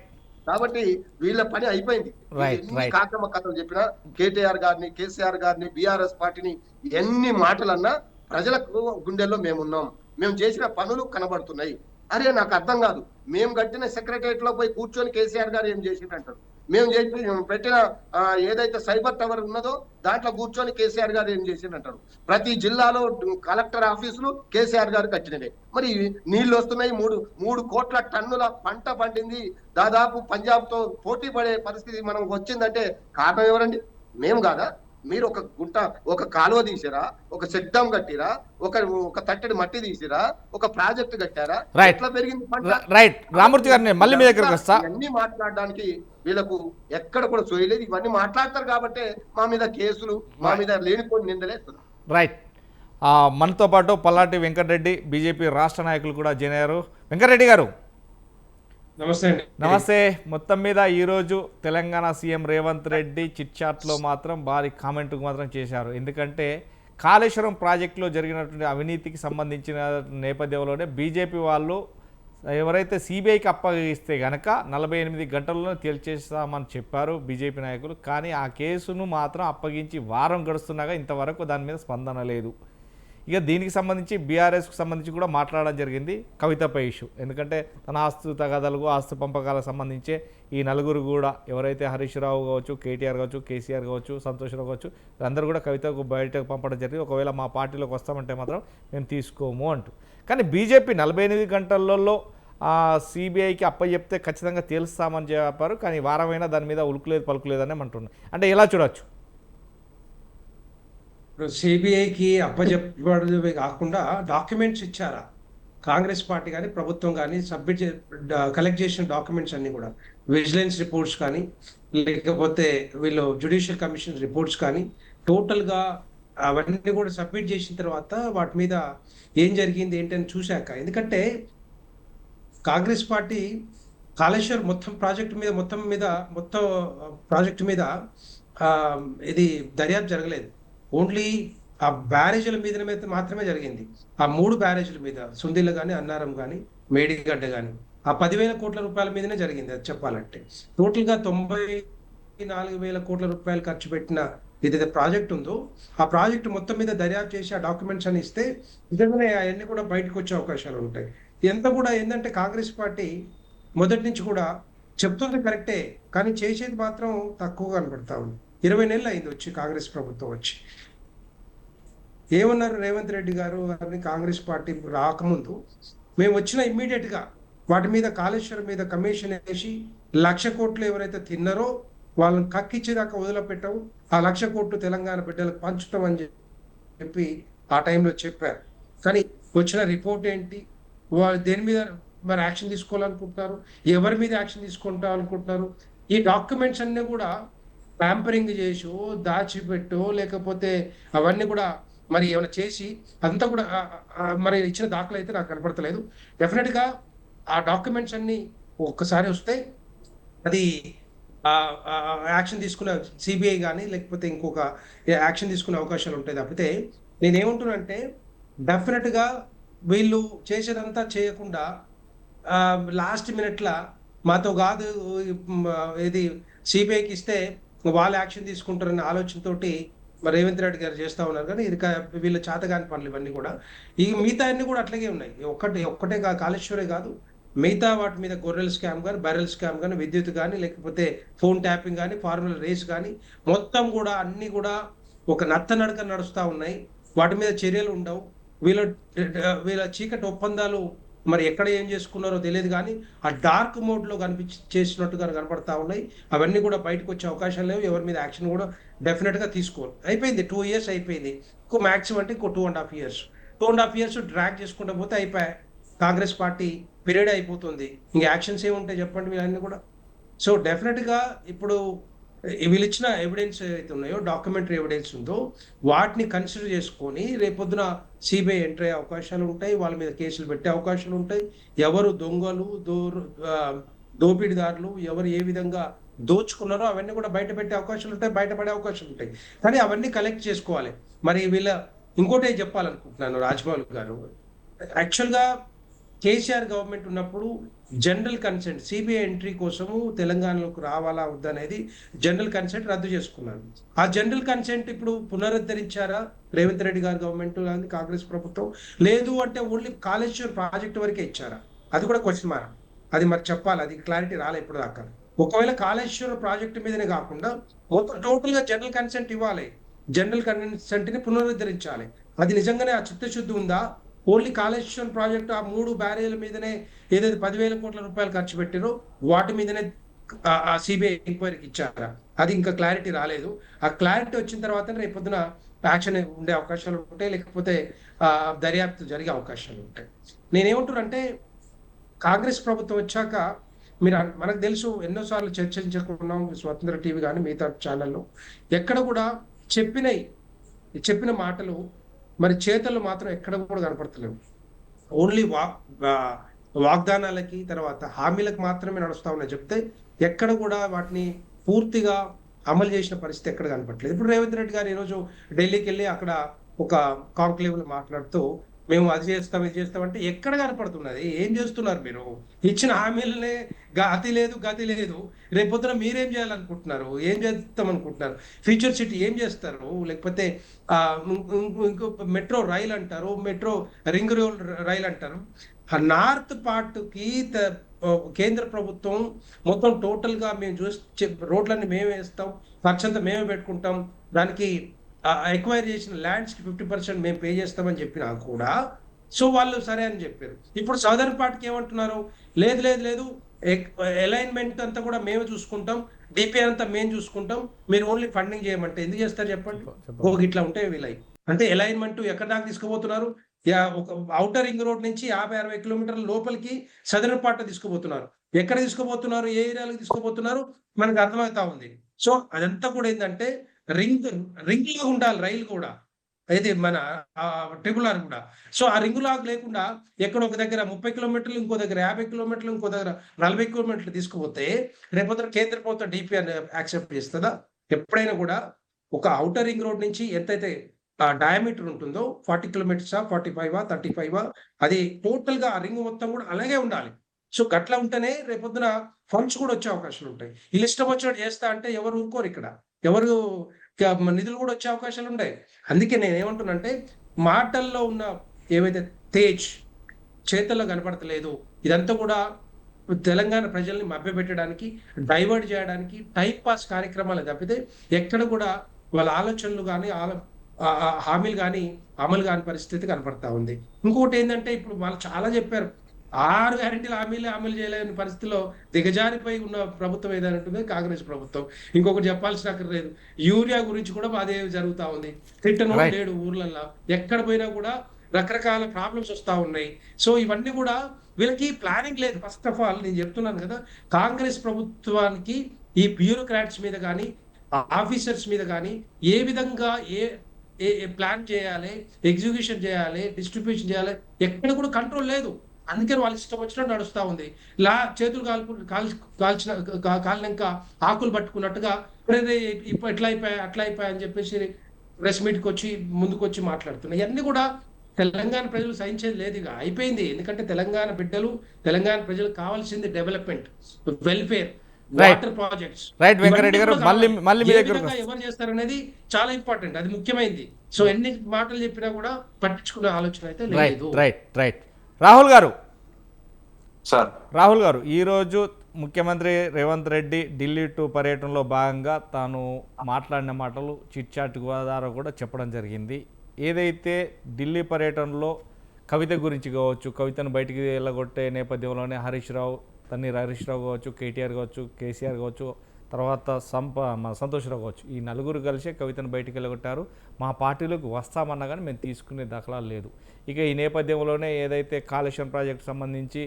కాబట్టి వీళ్ళ పని అయిపోయింది. ఎన్ని కాకమ్మ కథలు చెప్పినా, కేటీఆర్ గారిని, కేసీఆర్ గారిని, బీఆర్ఎస్ పార్టీని ఎన్ని మాటలన్నా ప్రజలకు గుండెల్లో మేమున్నాం, మేము చేసిన పనులు కనబడుతున్నాయి. అరే నాకు అర్థం కాదు, మేము కట్టిన సెక్రటరియట్ లో పోయి కూర్చొని కేసీఆర్ గారు ఏం చేసిందంటారు, మేము పెట్టిన ఏదైతే సైబర్ టవర్ ఉన్నదో దాంట్లో కూర్చొని కేసీఆర్ గారు ఏం చేసిందంటారు. ప్రతి జిల్లాలో కలెక్టర్ ఆఫీసులు కేసీఆర్ గారు కట్టినవే. మరి నీళ్లు వస్తున్నాయి, 3 కోట్ల టన్నుల పంట పండింది, దాదాపు పంజాబ్ తో పోటీ పడే పరిస్థితి మనం వచ్చిందంటే కారణం ఎవరండి? మేము కాదా? మీరు ఒక గుంట, ఒక కాలువ తీసిరా, ఒక చెక్ డ్యామ్ కట్టిరా, ఒక తట్టడి మట్టి తీసిరా, ఒక ప్రాజెక్ట్ కట్టారా? ఎట్లా పెరిగింది పంట? రైట్. రామూర్తి గారిని మళ్ళీ మీ దగ్గరికి వస్తా. ఇవన్నీ మాట్లాడడానికి వీళ్ళకు ఎక్కడ కూడా చూయలేదు. ఇవన్నీ మాట్లాడతారు కాబట్టి మా మీద కేసులు, మా మీద లేనిపోని నిందలేస్తారు. రైట్. మనతో పాటు పల్లాటి వెంకటరెడ్డి, బీజేపీ రాష్ట్ర నాయకులు కూడా జాయిన్ అయ్యారు. వెంకటరెడ్డి గారు నమస్తే అండి. నమస్తే. మొత్తం మీద ఈరోజు తెలంగాణ సీఎం రేవంత్ రెడ్డి చిట్ చాట్లో మాత్రం భారీ కామెంట్ మాత్రం చేశారు. ఎందుకంటే కాళేశ్వరం ప్రాజెక్టులో జరిగినటువంటి అవినీతికి సంబంధించిన నేపథ్యంలోనే బీజేపీ వాళ్ళు ఎవరైతే సిబిఐకి అప్పగిస్తే కనుక 48 గంటల్లో తేల్చేస్తామని చెప్పారు బీజేపీ నాయకులు. కానీ ఆ కేసును మాత్రం అప్పగించి వారం గడుస్తున్నాగా ఇంతవరకు దాని మీద స్పందన లేదు. ఇక దీనికి సంబంధించి బీఆర్ఎస్కు సంబంధించి కూడా మాట్లాడడం జరిగింది కవితపై ఇష్యూ. ఎందుకంటే తన ఆస్తు తగాదాలకు, ఆస్తు పంపకాలకు సంబంధించే ఈ నలుగురు కూడా ఎవరైతే హరీష్ రావు కావచ్చు, కేటీఆర్ కావచ్చు, కేసీఆర్ కావచ్చు, సంతోష్రావు కావచ్చు, అందరూ కూడా కవితకు బయటకు పంపడం జరిగింది. ఒకవేళ మా పార్టీలోకి వస్తామంటే మాత్రం మేము తీసుకోము అంటూ. కానీ బీజేపీ 48 గంటలలో సిబిఐకి అప్పచెప్తే ఖచ్చితంగా తేలుస్తామని చెప్పారు. కానీ వారమైనా దాని మీద ఉలుకులేదు పలుకులేదని అంటున్నారు. అంటే ఎలా చూడొచ్చు? ఇప్పుడు సిబిఐకి అప్పచెప్పడమే కాకుండా డాక్యుమెంట్స్ ఇచ్చారా కాంగ్రెస్ పార్టీ కానీ ప్రభుత్వం కానీ సబ్మిట్ కలెక్ట్ చేసిన డాక్యుమెంట్స్ అన్ని కూడా, విజిలెన్స్ రిపోర్ట్స్ కానీ లేకపోతే వీళ్ళు జ్యుడిషియల్ కమిషన్ రిపోర్ట్స్ కానీ టోటల్గా అవన్నీ కూడా సబ్మిట్ చేసిన తర్వాత వాటి మీద ఏం జరిగింది ఏంటని చూశాక, ఎందుకంటే కాంగ్రెస్ పార్టీ కాళేశ్వర్ మొత్తం ప్రాజెక్టు మీద ఇది దర్యాప్తు జరగలేదు. ఓన్లీ ఆ బ్యారేజీల మీద మాత్రమే జరిగింది. ఆ 3 బ్యారేజీల మీద, సుందిల్ల కానీ, అన్నారం కానీ, మేడిగడ్డ కానీ, ఆ 10,000 కోట్ల రూపాయల మీదనే జరిగింది. అది చెప్పాలంటే టోటల్గా 94,000 కోట్ల రూపాయలు ఖర్చు పెట్టిన ఏదైతే ప్రాజెక్ట్ ఉందో ఆ ప్రాజెక్టు మొత్తం మీద దర్యాప్తు చేసి ఆ డాక్యుమెంట్స్ అని ఇస్తే నిజంగానే అవన్నీ కూడా బయటకు వచ్చే అవకాశాలు ఉంటాయి. ఎంత కూడా ఏంటంటే కాంగ్రెస్ పార్టీ మొదటి నుంచి కూడా చెప్తుంది కరెక్టే, కానీ చేసేది మాత్రం తక్కువ కనబడతా ఉంది. 20 నెలలు అయింది వచ్చి కాంగ్రెస్ ప్రభుత్వం వచ్చి. ఏమన్నారు రేవంత్ రెడ్డి గారు అని, కాంగ్రెస్ పార్టీ రాకముందు మేము వచ్చిన ఇమ్మీడియట్గా వాటి మీద కాళేశ్వరం మీద కమిషన్ వేసి 1,00,000 కోట్లు ఎవరైతే తిన్నారో వాళ్ళని కక్కిచ్చేదాకా వదిలిపెట్టాము, ఆ 1,00,000 కోట్లు తెలంగాణ బిడ్డలకు పంచుతామని చెప్పి ఆ టైంలో చెప్పారు. కానీ వచ్చిన రిపోర్ట్ ఏంటి, వాళ్ళు దేని మీద మరి యాక్షన్ తీసుకోవాలనుకుంటున్నారు, ఎవరి మీద యాక్షన్ తీసుకుంటా అనుకుంటున్నారు? ఈ డాక్యుమెంట్స్ అన్నీ కూడా ప్యాంపరింగ్ చేసో, దాచిపెట్టో, లేకపోతే అవన్నీ కూడా మరి ఏమైనా చేసి అంతా కూడా మరి ఇచ్చిన దాఖలు అయితే నాకు కనపడతలేదు. డెఫినెట్గా ఆ డాక్యుమెంట్స్ అన్ని ఒక్కసారి వస్తే అది యాక్షన్ తీసుకునే సిబిఐ కానీ లేకపోతే ఇంకొక యాక్షన్ తీసుకునే అవకాశాలు ఉంటాయి. తప్పితే నేనేమంటున్నానంటే డెఫినెట్గా వీళ్ళు చేసేదంతా చేయకుండా లాస్ట్ మినిట్లా మాతో కాదు ఇది సిబిఐకి ఇస్తే వాళ్ళు యాక్షన్ తీసుకుంటారన్న ఆలోచనతోటి మరి రేవంత్ రెడ్డి గారు చేస్తూ ఉన్నారు. కానీ ఇది వీళ్ళ చేతగాని పనులు ఇవన్నీ కూడా. ఈ మిగతా అన్ని కూడా అట్లాగే ఉన్నాయి. ఒక్కటే కాళేశ్వరే కాదు, మిగతా వాటి మీద గొర్రెల స్కామ్ కానీ, బర్రెల స్కామ్ కానీ, విద్యుత్ కానీ, లేకపోతే ఫోన్ ట్యాపింగ్ కానీ, ఫార్ములా రేస్ కానీ, మొత్తం కూడా అన్ని కూడా ఒక నత్తనడక నడుస్తూ ఉన్నాయి. వాటి మీద చర్యలు ఉండవు. వీళ్ళ వీళ్ళ చీకటి ఒప్పందాలు మరి ఎక్కడ ఏం చేసుకున్నారో తెలియదు, కానీ ఆ డార్క్ మోడ్లో చేసినట్టుగా కనపడతా ఉన్నాయి. అవన్నీ కూడా బయటకు వచ్చే అవకాశాలు లేవు. ఎవరి మీద యాక్షన్ కూడా డెఫినెట్గా తీసుకోరు. అయిపోయింది, 2 years అయిపోయింది. ఇంకో మ్యాక్సిమం అంటే ఇంకో 2.5 years. 2.5 years డ్రాగ్ చేసుకుంటూ పోతే అయిపోయాయి. కాంగ్రెస్ పార్టీ పీరియడ్ అయిపోతుంది. ఇంకా యాక్షన్స్ ఏముంటాయి చెప్పండి వీళ్ళన్నీ కూడా. సో డెఫినెట్గా ఇప్పుడు వీళ్ళు ఇచ్చిన ఎవిడెన్స్ ఏదైతే ఉన్నాయో, డాక్యుమెంటరీ ఎవిడెన్స్ ఉందో, వాటిని కన్సిడర్ చేసుకొని రేపొద్దున సిబిఐ ఎంటర్ అయ్యే అవకాశాలు ఉంటాయి. వాళ్ళ మీద కేసులు పెట్టే అవకాశాలు ఉంటాయి. ఎవరు దొంగలు, దోపిడీదారులు, ఎవరు ఏ విధంగా దోచుకున్నారో అవన్నీ కూడా బయట పెట్టే అవకాశాలు ఉంటాయి, బయటపడే అవకాశాలు ఉంటాయి. కానీ అవన్నీ కలెక్ట్ చేసుకోవాలి. మరి వీళ్ళ ఇంకోటి చెప్పాలనుకుంటున్నాను రాజ్మౌళి గారు, యాక్చువల్గా కేసీఆర్ గవర్నమెంట్ ఉన్నప్పుడు జనరల్ కన్సెంట్ సిబిఐ ఎంట్రీ కోసము తెలంగాణలోకి రావాలా వద్దనేది జనరల్ కన్సెంట్ రద్దు చేసుకున్నారు. ఆ జనరల్ కన్సెంట్ ఇప్పుడు పునరుద్ధరించారా రేవంత్ రెడ్డి గారి గవర్నమెంట్ కానీ కాంగ్రెస్ ప్రభుత్వం? లేదు అంటే ఓన్లీ కాళేశ్వరం ప్రాజెక్టు వరకే ఇచ్చారా? అది కూడా క్వశ్చన్ మార్క్. అది మరి చెప్పాలి, అది క్లారిటీ రాలే ఇప్పుడు దాకా. ఒకవేళ కాళేశ్వరం ప్రాజెక్టు మీదనే కాకుండా మొత్తం టోటల్ గా జనరల్ కన్సెంట్ ఇవ్వాలి, జనరల్ కన్సెంట్ ని పునరుద్ధరించాలి. అది నిజంగానే ఆ చిత్తశుద్ధి ఉందా? ఓన్లీ కాళేశ్వరం ప్రాజెక్టు ఆ 3 బ్యారేజ్ల మీదనే ఏదైతే 10,000 కోట్ల రూపాయలు ఖర్చు పెట్టారో వాటి మీదనే ఆ సిబిఐ ఎంక్వైరీకి ఇచ్చారా? అది ఇంకా క్లారిటీ రాలేదు. ఆ క్లారిటీ వచ్చిన తర్వాత రేపు పొద్దున యాక్షన్ ఉండే అవకాశాలు ఉంటాయి, లేకపోతే దర్యాప్తు జరిగే అవకాశాలు ఉంటాయి. నేనేమంటున్నానంటే కాంగ్రెస్ ప్రభుత్వం వచ్చాక మనకు తెలుసు, ఎన్నోసార్లు చర్చించుకున్నాం స్వతంత్ర టీవీ కానీ మిగతా ఛానల్లో, ఎక్కడ కూడా చెప్పిన మాటలు మరి చేతల్లో మాత్రం ఎక్కడ కూడా కనపడతలేవు. ఓన్లీ వాగ్దానాలకి తర్వాత హామీలకు మాత్రమే నడుస్తా ఉన్నాయి చెప్తే, ఎక్కడ కూడా వాటిని పూర్తిగా అమలు చేసిన పరిస్థితి ఎక్కడ కనపడలేదు. ఇప్పుడు రేవంత్ రెడ్డి గారు ఈరోజు ఢిల్లీకి వెళ్ళి అక్కడ ఒక కాంక్లేవ్ లో మాట్లాడుతూ మేము అది చేస్తాం ఇది చేస్తాం అంటే ఎక్కడ కనపడుతున్నది? ఏం చేస్తున్నారు మీరు? ఇచ్చిన హామీలనే గతి లేదు గతి లేదు. రేపొద్దున మీరేం చేయాలనుకుంటున్నారు? ఏం చేస్తాం అనుకుంటున్నారు? ఫ్యూచర్ సిటీ ఏం చేస్తారు? లేకపోతే ఇంకో మెట్రో రైల్ అంటారు, మెట్రో రింగ్ రోడ్ రైల్ అంటారు. ఆ నార్త్ పార్ట్కి కేంద్ర ప్రభుత్వం మొత్తం టోటల్ గా మేము చూసి రోడ్లన్నీ మేమే వేస్తాం, ఖర్చంతా మేమే పెట్టుకుంటాం, దానికి ఎక్వైర్ చేసిన ల్యాండ్స్ కి 50% మేము పే చేస్తామని చెప్పినా కూడా సో వాళ్ళు సరే అని చెప్పారు. ఇప్పుడు సదర్న్ పార్టీకి ఏమంటున్నారు? లేదు లేదు లేదు, అలైన్మెంట్ అంతా కూడా మేము చూసుకుంటాం, డిపిఆర్ అంతా మేము చూసుకుంటాం, మీరు ఓన్లీ ఫండింగ్ చేయమంటే ఎందుకు చేస్తారు చెప్పండి? ఇట్లా ఉంటాయి వీళ్ళకి. అంటే అలైన్మెంట్ ఎక్కడ దాకా తీసుకుపోతున్నారు? ఒక ఔటర్ రింగ్ రోడ్ నుంచి 50-60 కిలోమీటర్ల లోపలికి సదరన్ పార్ట్ తీసుకుపోతున్నారు. ఎక్కడ తీసుకుపోతున్నారు? ఏ ఏరియాలకు తీసుకుపోతున్నారు? మనకు అర్థమవుతా ఉంది. సో అదంతా కూడా ఏంటంటే రింగ్ లాగా ఉండాలి రైలు కూడా, అయితే మన ట్రిపుల్ ఆర్ కూడా. సో ఆ రింగ్ లాగా లేకుండా ఎక్కడ ఒక దగ్గర 30 కిలోమీటర్లు, ఇంకో దగ్గర 50 కిలోమీటర్లు, ఇంకో దగ్గర 40 కిలోమీటర్లు తీసుకుపోతే రేపొద్దున కేంద్ర ప్రభుత్వం డిపిఆర్ యాక్సెప్ట్ చేస్తుందా? ఎప్పుడైనా కూడా ఒక ఔటర్ రింగ్ రోడ్ నుంచి ఎంతైతే డయామీటర్ ఉంటుందో 40 కిలోమీటర్సా, 45 35 అది టోటల్ గా ఆ రింగ్ మొత్తం కూడా అలాగే ఉండాలి. సో గట్లా ఉంటేనే రేపొద్దున ఫండ్స్ కూడా వచ్చే అవకాశాలు ఉంటాయి. ఈ ఇష్టం వచ్చినట్టు చేస్తా అంటే ఎవరు ఊరుకోరు, ఇక్కడ ఎవరు నిధులు కూడా వచ్చే అవకాశాలు ఉంటాయి. అందుకే నేను ఏమంటున్నానంటే మాటల్లో ఉన్న ఏవైతే తేజ్ చేతల్లో కనపడతలేదు, ఇదంతా కూడా తెలంగాణ ప్రజల్ని మభ్యపెట్టడానికి, డైవర్ట్ చేయడానికి, టైం పాస్ కార్యక్రమాలు తప్పితే ఎక్కడ కూడా వాళ్ళ ఆలోచనలు కానీ హామీలు కానీ అమలు కాని పరిస్థితి కనపడతా ఉంది. ఇంకొకటి ఏంటంటే ఇప్పుడు వాళ్ళు చాలా చెప్పారు, 6 గ్యారెంటీల హామీలు అమలు చేయలేని పరిస్థితిలో దిగజారిపోయి ఉన్న ప్రభుత్వం ఏదైనా ఉంటుంది కాంగ్రెస్ ప్రభుత్వం. ఇంకొకటి చెప్పాల్సిన అక్కర్లేదు, యూరియా గురించి కూడా అదే జరుగుతా ఉంది. తిట్టనో లేడు ఊర్లల్లో, ఎక్కడ పోయినా కూడా రకరకాల ప్రాబ్లమ్స్ వస్తూ ఉన్నాయి. సో ఇవన్నీ కూడా వీళ్ళకి ప్లానింగ్ లేదు. ఫస్ట్ ఆఫ్ ఆల్ నేను చెప్తున్నాను కదా, కాంగ్రెస్ ప్రభుత్వానికి ఈ బ్యూరోక్రాట్స్ మీద కానీ ఆఫీసర్స్ మీద కానీ ఏ విధంగా ఏ ప్లాన్ చేయాలి, ఎగ్జిక్యూషన్ చేయాలి, డిస్ట్రిబ్యూషన్ చేయాలి, ఎక్కడ కూడా కంట్రోల్ లేదు. అందుకని వాళ్ళు ఇష్టం వచ్చినట్టు నడుస్తూ ఉంది. చేతులు కాలినాక ఆకులు పట్టుకున్నట్టుగా ఇప్పుడు ఎట్లా అయిపోయా అట్లా అయిపోయా అని చెప్పేసి ప్రెస్ మీట్కి వచ్చి ముందుకు వచ్చి మాట్లాడుతున్నాయి. ఇవన్నీ కూడా తెలంగాణ ప్రజలు సహించేది లేదు, ఇక అయిపోయింది. ఎందుకంటే తెలంగాణ బిడ్డలు, తెలంగాణ ప్రజలకు కావాల్సింది development, welfare, water projects. Right Venkat Reddy గారు, మళ్ళీ ఎవరు చేస్తారనేది చాలా ఇంపార్టెంట్, అది ముఖ్యమైనది. సో ఎన్ని మాటలు చెప్పినా కూడా పట్టించుకునే ఆలోచన అయితే లేదు. రైట్ రాహుల్ గారు, సార్ రాహుల్ గారు, ఈరోజు ముఖ్యమంత్రి రేవంత్ రెడ్డి ఢిల్లీ టు పర్యటనలో భాగంగా తాను మాట్లాడిన మాటలు చిట్చాట్ ద్వారా కూడా చెప్పడం జరిగింది. ఏదైతే ఢిల్లీ పర్యటనలో కవిత గురించి కావచ్చు, కవితను బయటికి వెళ్ళగొట్టే నేపథ్యంలోనే హరీష్ రావు, తన్నీర్ హరీష్ రావు కావచ్చు, కేటీఆర్ కావచ్చు, కేసీఆర్ కావచ్చు, తర్వాత మన సంతోష్ రావు కావచ్చు, ఈ నలుగురు కలిసే కవితను బయటికి వెళ్ళగొట్టారు. మా పార్టీలోకి వస్తామన్నా కానీ మేము తీసుకునే దాఖలాలు లేదు. ఇక ఈ నేపథ్యంలోనే ఏదైతే కాళేశ్వరం ప్రాజెక్టు సంబంధించి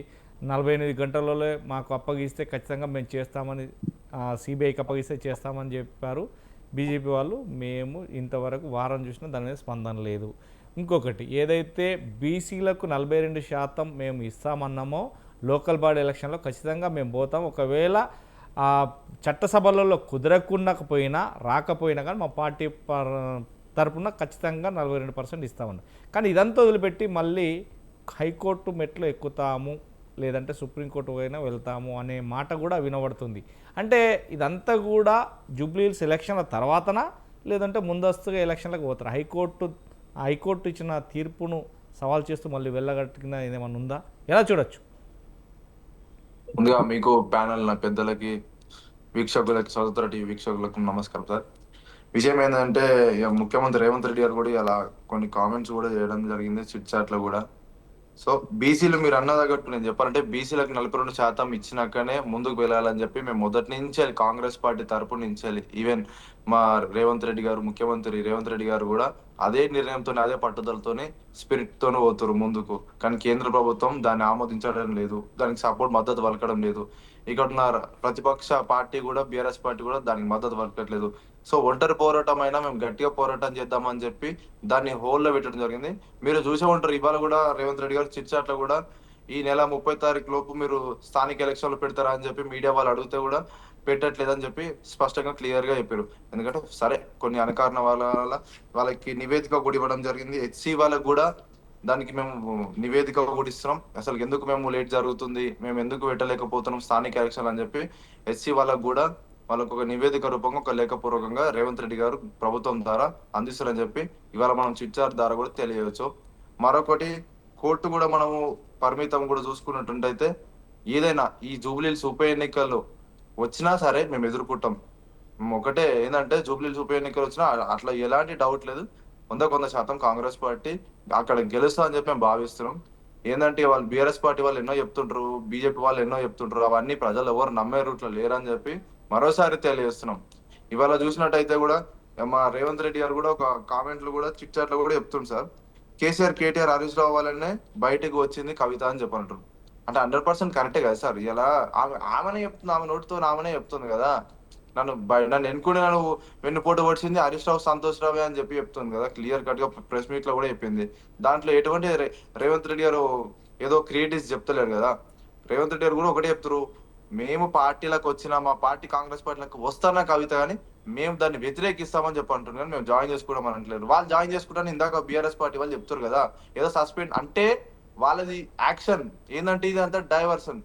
48 గంటలలో మాకు అప్పగిస్తే ఖచ్చితంగా మేము చేస్తామని, సిబిఐకి అప్పగిస్తే చేస్తామని చెప్పారు బీజేపీ వాళ్ళు. మేము ఇంతవరకు వారం చూసినా దాని మీద స్పందన లేదు. ఇంకొకటి, ఏదైతే బీసీలకు 42% మేము ఇస్తామన్నామో లోకల్ బాడీ ఎలక్షన్లో ఖచ్చితంగా మేము పోతాం. ఒకవేళ చట్టసభలలో కుదరకుండకపోయినా రాకపోయినా కానీ మా పార్టీ తరపున ఖచ్చితంగా 42% ఇస్తామన్నారు. కానీ ఇదంతా వదిలిపెట్టి మళ్ళీ హైకోర్టు మెట్లు ఎక్కుతాము, లేదంటే సుప్రీంకోర్టు అయినా వెళ్తాము అనే మాట కూడా వినబడుతుంది. అంటే ఇదంతా కూడా జూబ్లీహిల్స్ ఎలక్షన్ల తర్వాతనా, లేదంటే ముందస్తుగా ఎలక్షన్లకు పోతారు? హైకోర్టు ఇచ్చిన తీర్పును సవాల్ చేస్తూ మళ్ళీ వెళ్ళగట్టిన ఏమైనా ఉందా? ఎలా చూడొచ్చు? ముందుగా మీకు ప్యానల్ నా పెద్దలకి, వీక్షకులకి, స్వతంత్ర టీవీ వీక్షకులకు నమస్కారం సార్. విషయం ఏంటంటే, ముఖ్యమంత్రి రేవంత్ రెడ్డి గారు కూడా అలా కొన్ని కామెంట్స్ కూడా చేయడం జరిగింది చిట్ చాట్ లో కూడా. సో బీసీలు మీరు అన్నదగ్గట్టు నేను చెప్పాలంటే బీసీలకు 42% ఇచ్చినాకనే ముందుకు వెళ్ళాలని చెప్పి మేము మొదటి నుంచి కాంగ్రెస్ పార్టీ తరపు నుంచి ఈవెన్ మా రేవంత్ రెడ్డి గారు, ముఖ్యమంత్రి రేవంత్ రెడ్డి గారు కూడా అదే నిర్ణయంతో, అదే పట్టుదలతోనే స్పిరిట్ తోనే పోతారు ముందుకు. కానీ కేంద్ర ప్రభుత్వం దాన్ని ఆమోదించడం లేదు, దానికి సపోర్ట్ మద్దతు పలకడం లేదు. ఇక్కడ ఉన్న ప్రతిపక్ష పార్టీ కూడా, బీఆర్ఎస్ పార్టీ కూడా దానికి మద్దతు పలకట్లేదు. సో ఒంటరి పోరాటం అయినా మేము గట్టిగా పోరాటం చేద్దామని చెప్పి దాన్ని హోల్లో పెట్టడం జరిగింది. మీరు చూసే ఉంటారు, ఇవాళ కూడా రేవంత్ రెడ్డి గారు చిట్చాట్లో కూడా ఈ నెల 30 తారీఖు లోపు మీరు స్థానిక ఎలక్షన్లు పెడతారా అని చెప్పి మీడియా వాళ్ళు అడిగితే కూడా పెట్టట్లేదని చెప్పి స్పష్టంగా క్లియర్ గా చెప్పారు. ఎందుకంటే సరే కొన్ని అనకారణ వాళ్ళకి నివేదిక కూడా ఇవ్వడం జరిగింది. హెచ్సి వాళ్ళకి కూడా దానికి మేము నివేదిక కూడా ఇస్తున్నాం. అసలు ఎందుకు మేము లేట్ జరుగుతుంది, మేము ఎందుకు పెట్టలేకపోతున్నాం స్థానిక ఎలక్షన్ అని చెప్పి హెచ్సి వాళ్ళకు కూడా వాళ్ళకు ఒక నివేదిక రూపంగా, ఒక లేఖపూర్వకంగా రేవంత్ రెడ్డి గారు ప్రభుత్వం ద్వారా అందిస్తారని చెప్పి ఇవాళ మనం చిట్చాట్ ద్వారా కూడా తెలియవచ్చు. మరొకటి, కోర్టు కూడా మనము పరిమితం కూడా చూసుకున్నట్టుంటైతే ఏదైనా ఈ జూబ్లీహిల్స్ ఉప ఎన్నికల్లో వచ్చినా సరే మేము ఎదుర్కొంటాం. ఒకటే ఏంటంటే, జూబ్లీహిల్స్ ఉప ఎన్నికలు వచ్చినా అట్లా ఎలాంటి డౌట్ లేదు, 100% కాంగ్రెస్ పార్టీ అక్కడ గెలుస్తా అని చెప్పి మేము భావిస్తున్నాం. ఏంటంటే వాళ్ళు బీఆర్ఎస్ పార్టీ వాళ్ళు ఎన్నో చెప్తుంటారు, బీజేపీ వాళ్ళు ఎన్నో చెప్తుంటారు, అవన్నీ ప్రజలు ఎవరు నమ్మే రూట్లో లేరని చెప్పి మరోసారి తెలియజేస్తున్నాం. ఇవాళ చూసినట్టయితే కూడా మా రేవంత్ రెడ్డి గారు కూడా ఒక కామెంట్లు కూడా చిట్ చాట్ లో కూడా చెప్తుంది సార్, కేసీఆర్, కేటీఆర్, హరీష్ రావు వాళ్ళనే బయటకు వచ్చింది కవిత అని చెప్పంటారు. అంటే 100% కరెక్టే కదా సార్. ఇలా ఆమెనే చెప్తుంది, ఆమె నోటితో ఆమెనే చెప్తుంది కదా. నన్ను ఎన్నుకుని నన్ను వెన్నుపోటు పడిచింది హరీష్ రావు, సంతోష్ రావు అని చెప్పి చెప్తుంది కదా. క్లియర్ కట్ గా ప్రెస్ మీట్ లో కూడా చెప్పింది. దాంట్లో ఎటువంటి రేవంత్ రెడ్డి గారు ఏదో క్రియేటివ్స్ చెప్తలేరు కదా. రేవంత్ రెడ్డి గారు కూడా ఒకటే చెప్తారు, మేము పార్టీలకు వచ్చినా, మా పార్టీ కాంగ్రెస్ పార్టీలకు వస్తానా కవిత కానీ మేము దాన్ని వ్యతిరేకిస్తామని చెప్పి అంటున్నారు. కానీ మేము జాయిన్ చేసుకోవడం అనట్లేదు. వాళ్ళు జాయిన్ చేసుకుంటాను ఇందాక బీఆర్ఎస్ పార్టీ వాళ్ళు చెప్తారు కదా, ఏదో సస్పెండ్ అంటే వాళ్ళది యాక్షన్ ఏంటంటే ఇది అంతా డైవర్షన్.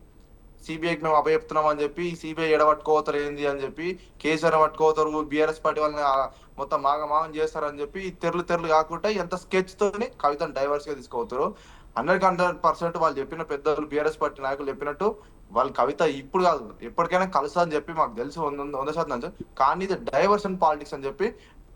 సిబిఐకి మేము అప్పచెప్తున్నాం అని చెప్పి సిబిఐ ఎడబట్టుకోతారు ఏంది అని చెప్పి, కేసీఆర్ పట్టుకోతారు, బీఆర్ఎస్ పార్టీ వాళ్ళని మొత్తం మాగమాగం చేస్తారని చెప్పి తెరలు కాకుండా ఎంత స్కెచ్ తోని కవితను డైవర్స్ గా తీసుకోతారు. 100% వాళ్ళు చెప్పిన పెద్దలు బీఆర్ఎస్ పార్టీ నాయకులు చెప్పినట్టు వాళ్ళ కవిత ఇప్పుడు కాదు ఎప్పటికైనా కలుస్తా అని చెప్పి మాకు తెలుసు 100%. కానీ ఇది డైవర్షన్ పాలిటిక్స్ అని చెప్పి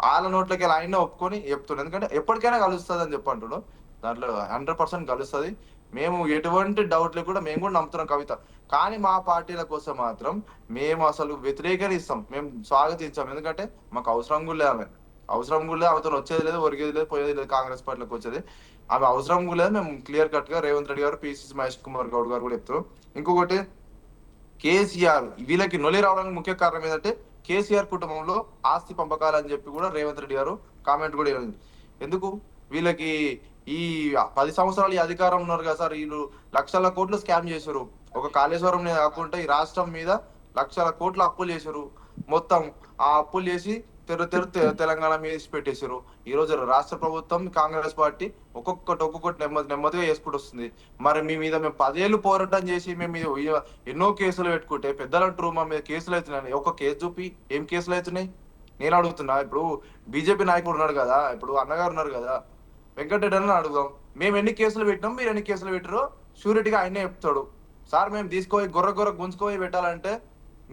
వాళ్ళ నోట్లకి ఆయన ఒప్పుకొని చెప్తున్నాడు. ఎందుకంటే ఎప్పటికైనా కలుస్తుంది అని చెప్పి అంటున్నాడు. దాంట్లో 100% కలుస్తుంది. మేము ఎటువంటి డౌట్ లేకుండా మేము కూడా నమ్ముతున్నాం కవిత. కానీ మా పార్టీల కోసం మాత్రం మేము అసలు వ్యతిరేకరిస్తాం, మేము స్వాగతించాం. ఎందుకంటే మాకు అవసరం కూడా లేదు, ఆమెతో వచ్చేది లేదు, ఒరిగేది లేదు, పోయేది లేదు, కాంగ్రెస్ పార్టీలోకి వచ్చేది ఆమె అవసరం కూడా లేదు. మేము క్లియర్ కట్ గా రేవంత్ రెడ్డి గారు, పిసిసి మహేష్ కుమార్ గౌడ్ గారు కూడా చెప్తారు. ఇంకొకటి, కేసీఆర్ వీళ్ళకి నొలి రావడానికి ముఖ్య కారణం ఏంటంటే కేసీఆర్ కుటుంబంలో ఆస్తి పంపకాలు అని చెప్పి కూడా రేవంత్ రెడ్డి గారు కామెంట్ కూడా ఇవ్వండి. ఎందుకు వీళ్ళకి ఈ 10 సంవత్సరాలు ఈ అధికారం ఉన్నారు కదా సార్, వీళ్ళు లక్షల కోట్లు స్కామ్ చేశారు. ఒక కాళేశ్వరం కాకుండా ఈ రాష్ట్రం మీద లక్షల కోట్ల అప్పులు చేశారు. మొత్తం ఆ అప్పులు చేసి తెలంగాణ మీద పెట్టేశారు. ఈ రోజు రాష్ట్ర ప్రభుత్వం, కాంగ్రెస్ పార్టీ ఒక్కొక్కటి నెమ్మదిగా చేసుకుంటూ వస్తుంది. మరి మీ మీద మేము 10 ఏళ్ళు పోరాటం చేసి మేము ఎన్నో కేసులు పెట్టుకుంటే పెద్దలు అంటారు మా మీద కేసులు అవుతున్నాయి. ఒక కేసు చూపి ఏం కేసులు అవుతున్నాయి నేను అడుగుతున్నా. ఇప్పుడు బీజేపీ నాయకుడు ఉన్నాడు కదా, ఇప్పుడు అన్నగారు ఉన్నారు కదా, వెంకటరెడ్డి అని అడుగుదాం, మేము ఎన్ని కేసులు పెట్టినాం, మీరు ఎన్ని కేసులు పెట్టారో షూరిటీగా ఆయనే చెప్తాడు. సార్ మేము తీసుకుపోయి గొర్రె గుంజుకుపోయి పెట్టాలంటే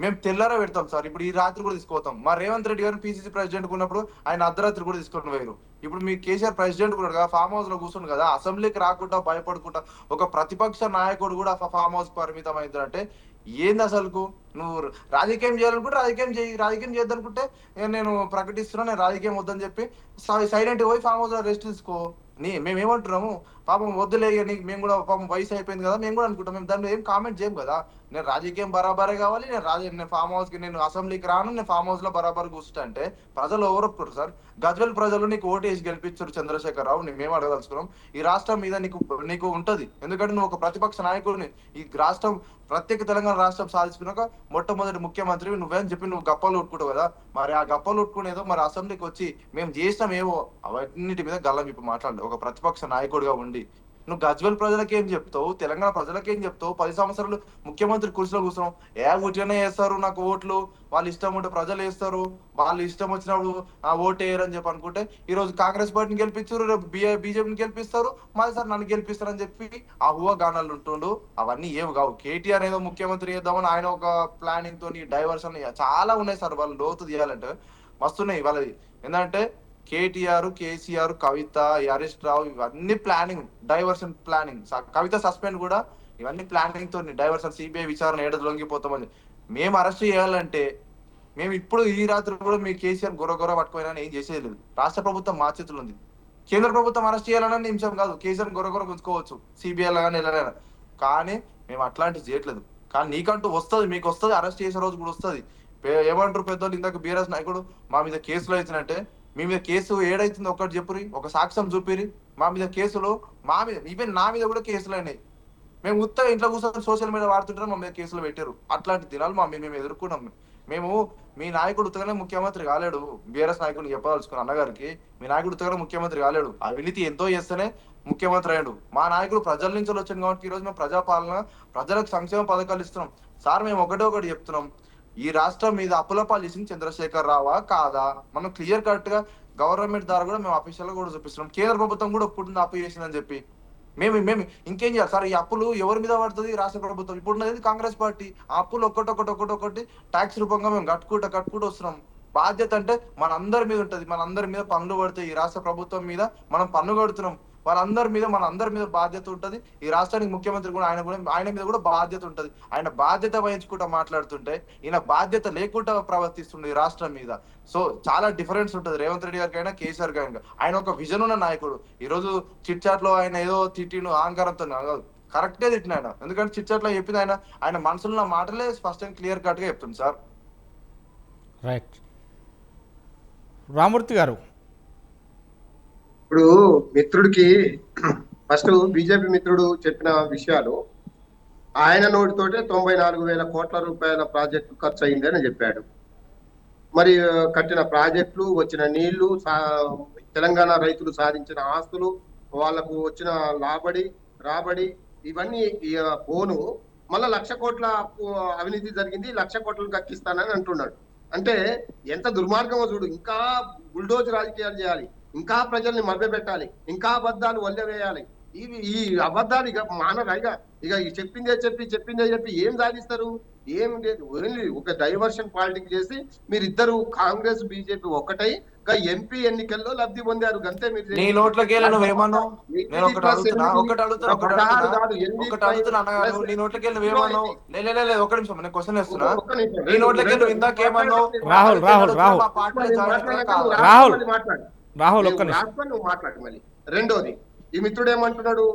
మేము తెల్లారా పెడతాం సార్. ఇప్పుడు ఈ రాత్రి కూడా తీసుకుపోతాం. మా రేవంత్ రెడ్డి గారిని పిసిసి ప్రెసిడెంట్ ఉన్నప్పుడు ఆయన అర్ధరాత్రి కూడా తీసుకొని పోయారు. ఇప్పుడు మీ కేసీఆర్ ప్రెసిడెంట్ కూడా కదా, ఫామ్ హౌస్ లో కూర్చుండు కదా, అసెంబ్లీకి రాకుండా భయపడుకుంటా ఒక ప్రతిపక్ష నాయకుడు కూడా ఫామ్ హౌస్ పరిమితం అవుతారంటే ఏంది అసలుకు? నువ్వు రాజకీయం చేయాలనుకుంటే రాజకీయం చేయి, రాజకీయం చేద్దానుకుంటే నేను ప్రకటిస్తున్నా నేను రాజకీయం వద్దని చెప్పి సైలెంట్ పోయి ఫామ్ హౌస్ లో రెస్ట్ తీసుకో. మేమేమంటున్నాము, పాపం వద్దులే నీకు, మేము కూడా పాపం వయసు అయిపోయింది కదా మేము కూడా అనుకుంటాం, మేము దాన్ని ఏం కామెంట్ చేయం కదా. నేను రాజకీయం బరాబరే కావాలి, నేను ఫామ్ హౌస్ కి, నేను అసెంబ్లీకి రాను, నేను ఫామ్ హౌస్ లో బరాబర్ కూర్చుంటా అంటే ప్రజలు ఎవరు ఒప్పుకోరు సార్. గజ్వెల్ ప్రజలు నీకు ఓటు వేసి గెలిపించారు చంద్రశేఖర్ రావు, మేము అడగదలుచుకున్నాం. ఈ రాష్ట్రం మీద నీకు ఉంటది, ఎందుకంటే నువ్వు ఒక ప్రతిపక్ష నాయకుడిని. ఈ రాష్ట్రం ప్రత్యేక తెలంగాణ రాష్ట్రం సాధించుకున్నాక మొట్టమొదటి ముఖ్యమంత్రి నువ్వేని చెప్పి నువ్వు గప్పలు ఉట్టుకుంటావు కదా. మరి ఆ గప్పలు ఉట్టుకునేదో మరి అసెంబ్లీకి వచ్చి మేము చేసినాం ఏవో అవన్నిటి మీద గల్లం ఇప్పుడు మాట్లాడలేదు ఒక ప్రతిపక్ష నాయకుడిగా ఉండి. నువ్వు గజ్వెల్ ప్రజలకి ఏం చెప్తావు, తెలంగాణ ప్రజలకి ఏం చెప్తావు? 10 సంవత్సరాలు ముఖ్యమంత్రి కుర్చీలో కూర్చున్నాం, ఉట్టిగానే వేస్తారు నాకు ఓట్లు, వాళ్ళు ఇష్టం ఉంటే ప్రజలు వేస్తారు, వాళ్ళు ఇష్టం వచ్చినప్పుడు ఆ ఓటు వేయరని చెప్పి అనుకుంటే ఈ రోజు కాంగ్రెస్ పార్టీని గెలిపించారు, రేపు బీజేపీని గెలిపిస్తారు, మళ్ళీ సార్ నన్ను గెలిపిస్తారని చెప్పి ఆ గానాలు ఉంటుండు. అవన్నీ ఏవి కావు. కేటీఆర్ ఏదో ముఖ్యమంత్రి చేద్దామని ఆయన ఒక ప్లానింగ్ తోని డైవర్షన్ చాలా ఉన్నాయి సార్. వాళ్ళు లోతు తీయాలంటే మస్తున్నాయి వాళ్ళది. ఏంటంటే కేటీఆర్, కేసీఆర్, కవిత, హరీష్ రావు ఇవన్నీ ప్లానింగ్, డైవర్షన్ ప్లానింగ్. కవిత సస్పెండ్ కూడా ఇవన్నీ ప్లానింగ్ తో డైవర్షన్, సిబిఐ విచారణ ఏడాది లొంగిపోతామని. మేము అరెస్ట్ చేయాలంటే మేము ఇప్పుడు ఈ రాత్రి కూడా మీ కేసీఆర్ గొర్ర పట్టుకోయినా ఏం చేసేది లేదు. రాష్ట్ర ప్రభుత్వం మా చేతులు ఉంది. కేంద్ర ప్రభుత్వం అరెస్ట్ చేయాలన్న నిమిషం కాదు, కేసీఆర్ గొర్ర గుంజుకోవచ్చు సిబిఐ లాగానే వెళ్ళలేనా. కానీ మేము అట్లాంటివి చేయట్లేదు. కానీ నీకంటూ వస్తుంది, మీకు వస్తుంది, అరెస్ట్ చేసే రోజు కూడా వస్తుంది. ఏమంటారు పెద్దోళ్ళు, ఇందాక బీఆర్ఎస్ నాయకుడు మా మీద కేసులు అవుతున్నట్టే, మీ మీద కేసు ఏడైతుందో ఒకటి చెప్పురి, ఒక సాక్ష్యం చూపిరి. మా మీద కేసులు, మా మీద ఈవెన్ నా మీద కూడా కేసులు అయినాయి. మేము ఉత్తగా ఇంట్లో కూర్చొని సోషల్ మీడియా వాడుతుంటారు, మా మీద కేసులు పెట్టారు. అట్లాంటి దినాలు మేము ఎదుర్కొన్నాం. మేము మీ నాయకుడు ఉత్తగానే ముఖ్యమంత్రి కాలేడు. బీఆర్ఎస్ నాయకుడిని చెప్పదలుచుకున్న అన్నగారికి, మీ నాయకుడు ఉత్తగానే ముఖ్యమంత్రి కాలేడు, అవినీతి ఎంతో చేస్తేనే ముఖ్యమంత్రి అయ్యాడు. మా నాయకుడు ప్రజల నుంచి వచ్చింది కాబట్టి ఈ రోజు మేము ప్రజాపాలన, ప్రజలకు సంక్షేమ పథకాలు ఇస్తున్నాం. సార్ మేము ఒకటి చెప్తున్నాం, ఈ రాష్ట్రం మీద అప్పులపాలు చేసింది చంద్రశేఖర్ రావా కాదా? మనం క్లియర్ కట్ గా గవర్నమెంట్ ద్వారా కూడా మేము అఫీషియల్ గా కూడా చూపిస్తున్నాం. కేంద్ర ప్రభుత్వం కూడా ఒప్పుకుంటుంది అప్పు చేసిందని చెప్పి. మేము ఇంకేం చేయాలి సార్? ఈ అప్పులు ఎవరి మీద పడుతుంది? రాష్ట్ర ప్రభుత్వం. ఇప్పుడు కాంగ్రెస్ పార్టీ ఆ అప్పులు ఒక్కొక్కటి ట్యాక్స్ రూపంగా మేము కట్టుకుంటూ వస్తున్నాం. బాధ్యత అంటే మనందరి మీద ఉంటది. మనందరి మీద పన్నులు పడతాయి. ఈ రాష్ట్ర ప్రభుత్వం మీద మనం పన్ను కడుతున్నాం. మనందరి మీద బాధ్యత ఉంటది. ఈ రాష్ట్రానికి ముఖ్యమంత్రి కూడా ఆయన మీద కూడా బాధ్యత ఉంటది. ఆయన బాధ్యత వహించుకుంటా మాట్లాడుతుంటే ఈయన బాధ్యత లేకుండా ప్రవర్తిస్తుండే ఈ రాష్ట్రం మీద. సో చాలా డిఫరెన్స్ ఉంటది రేవంత్ రెడ్డి గారికైనా, కేసీఆర్ గారికి. ఆయన ఒక విజన్ ఉన్న నాయకుడు. ఈ రోజు చిట్ చాట్ లో ఆయన ఏదో తిట్టిను అహంకారంతో కరెక్టే తిట్టిన ఆయన. ఎందుకంటే చిట్ చాట్ లో చెప్పింది ఆయన మనసులో ఉన్న మాటలే స్పష్టంగా క్లియర్ కట్ గా చెప్తుంది సార్. రైట్. రామూర్తి గారు, ఇప్పుడు మిత్రుడికి ఫస్ట్ బీజేపీ మిత్రుడు చెప్పిన విషయాలు, ఆయన నోటితోటే 94,000 కోట్ల రూపాయల ప్రాజెక్టు ఖర్చు అయింది అని చెప్పాడు. మరి కట్టిన ప్రాజెక్టులు, వచ్చిన నీళ్లు, తెలంగాణ రైతులు సాధించిన ఆస్తులు, వాళ్లకు వచ్చిన రాబడి ఇవన్నీ పోను మళ్ళా 1,00,000 కోట్ల అవినీతి జరిగింది, 1,00,000 కోట్లు కక్కిస్తానని అంటున్నాడు. అంటే ఎంత దుర్మార్గమో చూడు. ఇంకా బుల్డోజ్ రాజకీయాలు చేయాలి, ఇంకా ప్రజల్ని మభ్యపెట్టాలి, ఇంకా అబద్ధాలు వల్లవేయాలి. ఈ అబద్ధాలు ఇక మానరా? ఇక చెప్పిందే చెప్పి ఏం సాధిస్తారు? ఏం లేదు. ఓన్లీ ఒక డైవర్షన్ పాలిటిక్స్ చేసి మీరిద్దరు కాంగ్రెస్ బీజేపీ ఒక్కటై ఎంపీ ఎన్నికల్లో లబ్ధి పొందారు. గంతే. మీరు నీ నోట్లకి నువ్వేమన్నావు? నేను ఒకటి అడుగుతున్నా. నీ నోట్లకి నువ్వేమన్నావు? లేదు ఒక నిమిషం, నేను క్వశ్చన్ వేస్తున్నా. నీ నోట్లకి నువ్వు ఇందాకేమన్నావు? రాహుల్ ఒక్క నువ్వు మాట్లాడు. మళ్ళీ రెండోది, ఈ మిత్రుడు ఏమంటున్నాడు?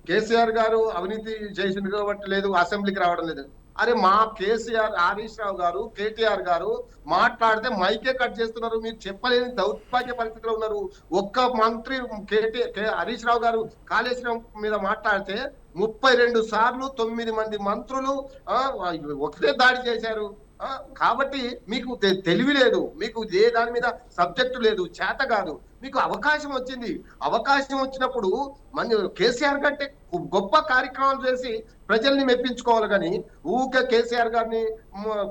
కేసీఆర్ గారు అవినీతి చేసింది కాబట్టి లేదు, అసెంబ్లీకి రావడం లేదు. అరే మా కేసీఆర్, హరీష్ రావు గారు, కేటీఆర్ గారు మాట్లాడితే మైకే కట్ చేస్తున్నారు. మీరు చెప్పలేని దౌర్భాగ్య పరిస్థితిలో ఉన్నారు. ఒక్క మంత్రి హరీష్ రావు గారు కాళేశ్వరం మీద మాట్లాడితే 32 సార్లు 9 మంది మంత్రులు ఒకటే దాడి చేశారు. కాబట్టి మీకు తెలివి లేదు, మీకు ఏ దాని మీద సబ్జెక్టు లేదు, చేత కాదు. మీకు అవకాశం వచ్చింది. అవకాశం వచ్చినప్పుడు కేసీఆర్ కంటే గొప్ప కార్యక్రమాలు చేసి ప్రజల్ని మెప్పించుకోవాలి. కానీ ఊకే కేసీఆర్ గారిని,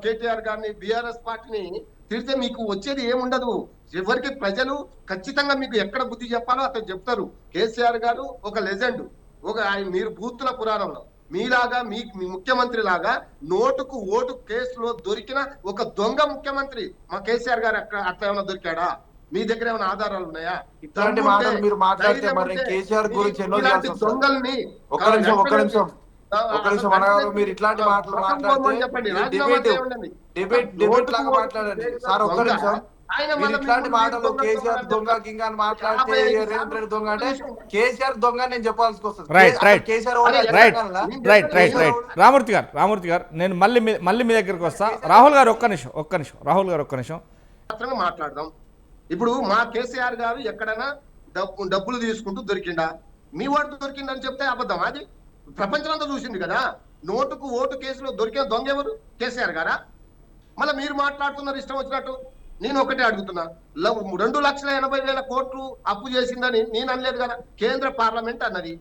కేటీఆర్ గారిని, బీఆర్ఎస్ పార్టీని తిరిగితే మీకు వచ్చేది ఏముండదు. ఎవరికి ప్రజలు ఖచ్చితంగా మీకు ఎక్కడ బుద్ధి చెప్పాలో అతను చెప్తారు. కేసీఆర్ గారు ఒక లెజెండ్. మీరు బూతుల పురాణంలో మీలాగా మీ ముఖ్యమంత్రి లాగా నోటుకు ఓటు కేసులో దొరికిన ఒక దొంగ ముఖ్యమంత్రి మా కేసీఆర్ గారు అట్లా ఏమైనా దొరికాడా? మీ దగ్గర ఏమైనా ఆధారాలు ఉన్నాయా? ఇట్లాంటి దమ్ముంటే, మాటలు మీరు మాట్లాడితే ధైర్యం మరి ఉంటే కేసీఆర్ గురించి ఎన్నో ఇలాంటి చేయాల్సి వస్తుంది. దొంగల్ని ఒక్క నిమిషం అన్నగారు, మీరు ఇట్లాంటి మాటలు మాట్లాడితే చెప్పండి, ఇది రాజీనామా డిబేట్ చేయండి. డిబేట్ లాగా మాట్లాడండి సార్. ఒక్క నిమిషం, ఆయన మీరు మళ్ళీ ఇట్లాంటి మీరు మాటలు దొంగ కేసీఆర్ దొంగ దొంగ కింగ్ అని మాట్లాడితే 55 రేవంత్ రెడ్డి దొంగ అంటే సార్లు కేసీఆర్ దొంగ అని నేను చెప్పాల్సి వస్తుంది. Right, right. KCR right. Ramurthy గారు నేను మళ్ళీ మీ దగ్గరికి వస్తా. రాహుల్ గారు ఒక్క నిమిషం మాత్రమే మాట్లాడదాం. ఇప్పుడు మా కేసీఆర్ గారు ఎక్కడైనా డబ్బులు తీసుకుంటూ దొరికిండా? మీ వాడు దొరికిందని చెప్తే అబద్ధం. అది ప్రపంచమంతా చూసింది కదా. నోటుకు ఓటు కేసులో దొరికిన దొంగ ఎవరు? కేసీఆర్ గారా? మళ్ళీ మీరు మాట్లాడుతున్నారు ఇష్టం వచ్చినట్టు. నేను ఒకటే అడుగుతున్నా, 2,80,000 కోట్లు అప్పు చేసిందని నేను అనలేదు కదా, కేంద్ర పార్లమెంట్ అన్నది.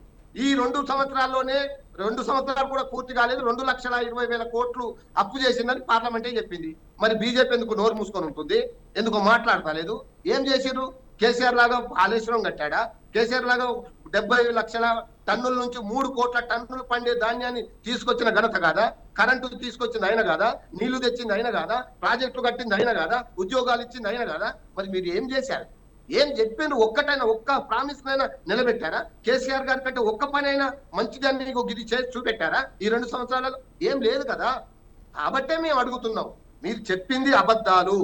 ఈ 2 సంవత్సరాల్లోనే 2 సంవత్సరాలు కూడా పూర్తి కాలేదు, 2,20,000 కోట్లు అప్పు చేసిందని పార్లమెంటే చెప్పింది. మరి బీజేపీ ఎందుకు నోరు మూసుకొని ఉంటుంది? ఎందుకు మాట్లాడతలేదు? ఏం చేసిర్రు? కేసీఆర్ లాగా కాళేశ్వరం కట్టాడా? కేసీఆర్ లాగా 70 లక్షల టన్నుల నుంచి 3 కోట్ల టన్నులు పండే ధాన్యాన్ని తీసుకొచ్చిన ఘనత కాదా? కరెంటు తీసుకొచ్చింది అయినా కాదా? నీళ్లు తెచ్చింది అయినా కాదా? ప్రాజెక్టులు కట్టింది అయినా కాదా? ఉద్యోగాలు ఇచ్చింది అయినా కాదా? మరి మీరు ఏం చేశారు? ఏం చెప్పిండ్రు? ఒక్క ప్రామిస్ అయినా నిలబెట్టారా? కేసీఆర్ గారి కంటే ఒక్క పని అయినా మంచిదాన్ని మీకు ఇది చేసి చూపెట్టారా ఈ 2 సంవత్సరాలలో? ఏం లేదు కదా. కాబట్టే మేము అడుగుతున్నాం. మీరు చెప్పింది అబద్ధాలు,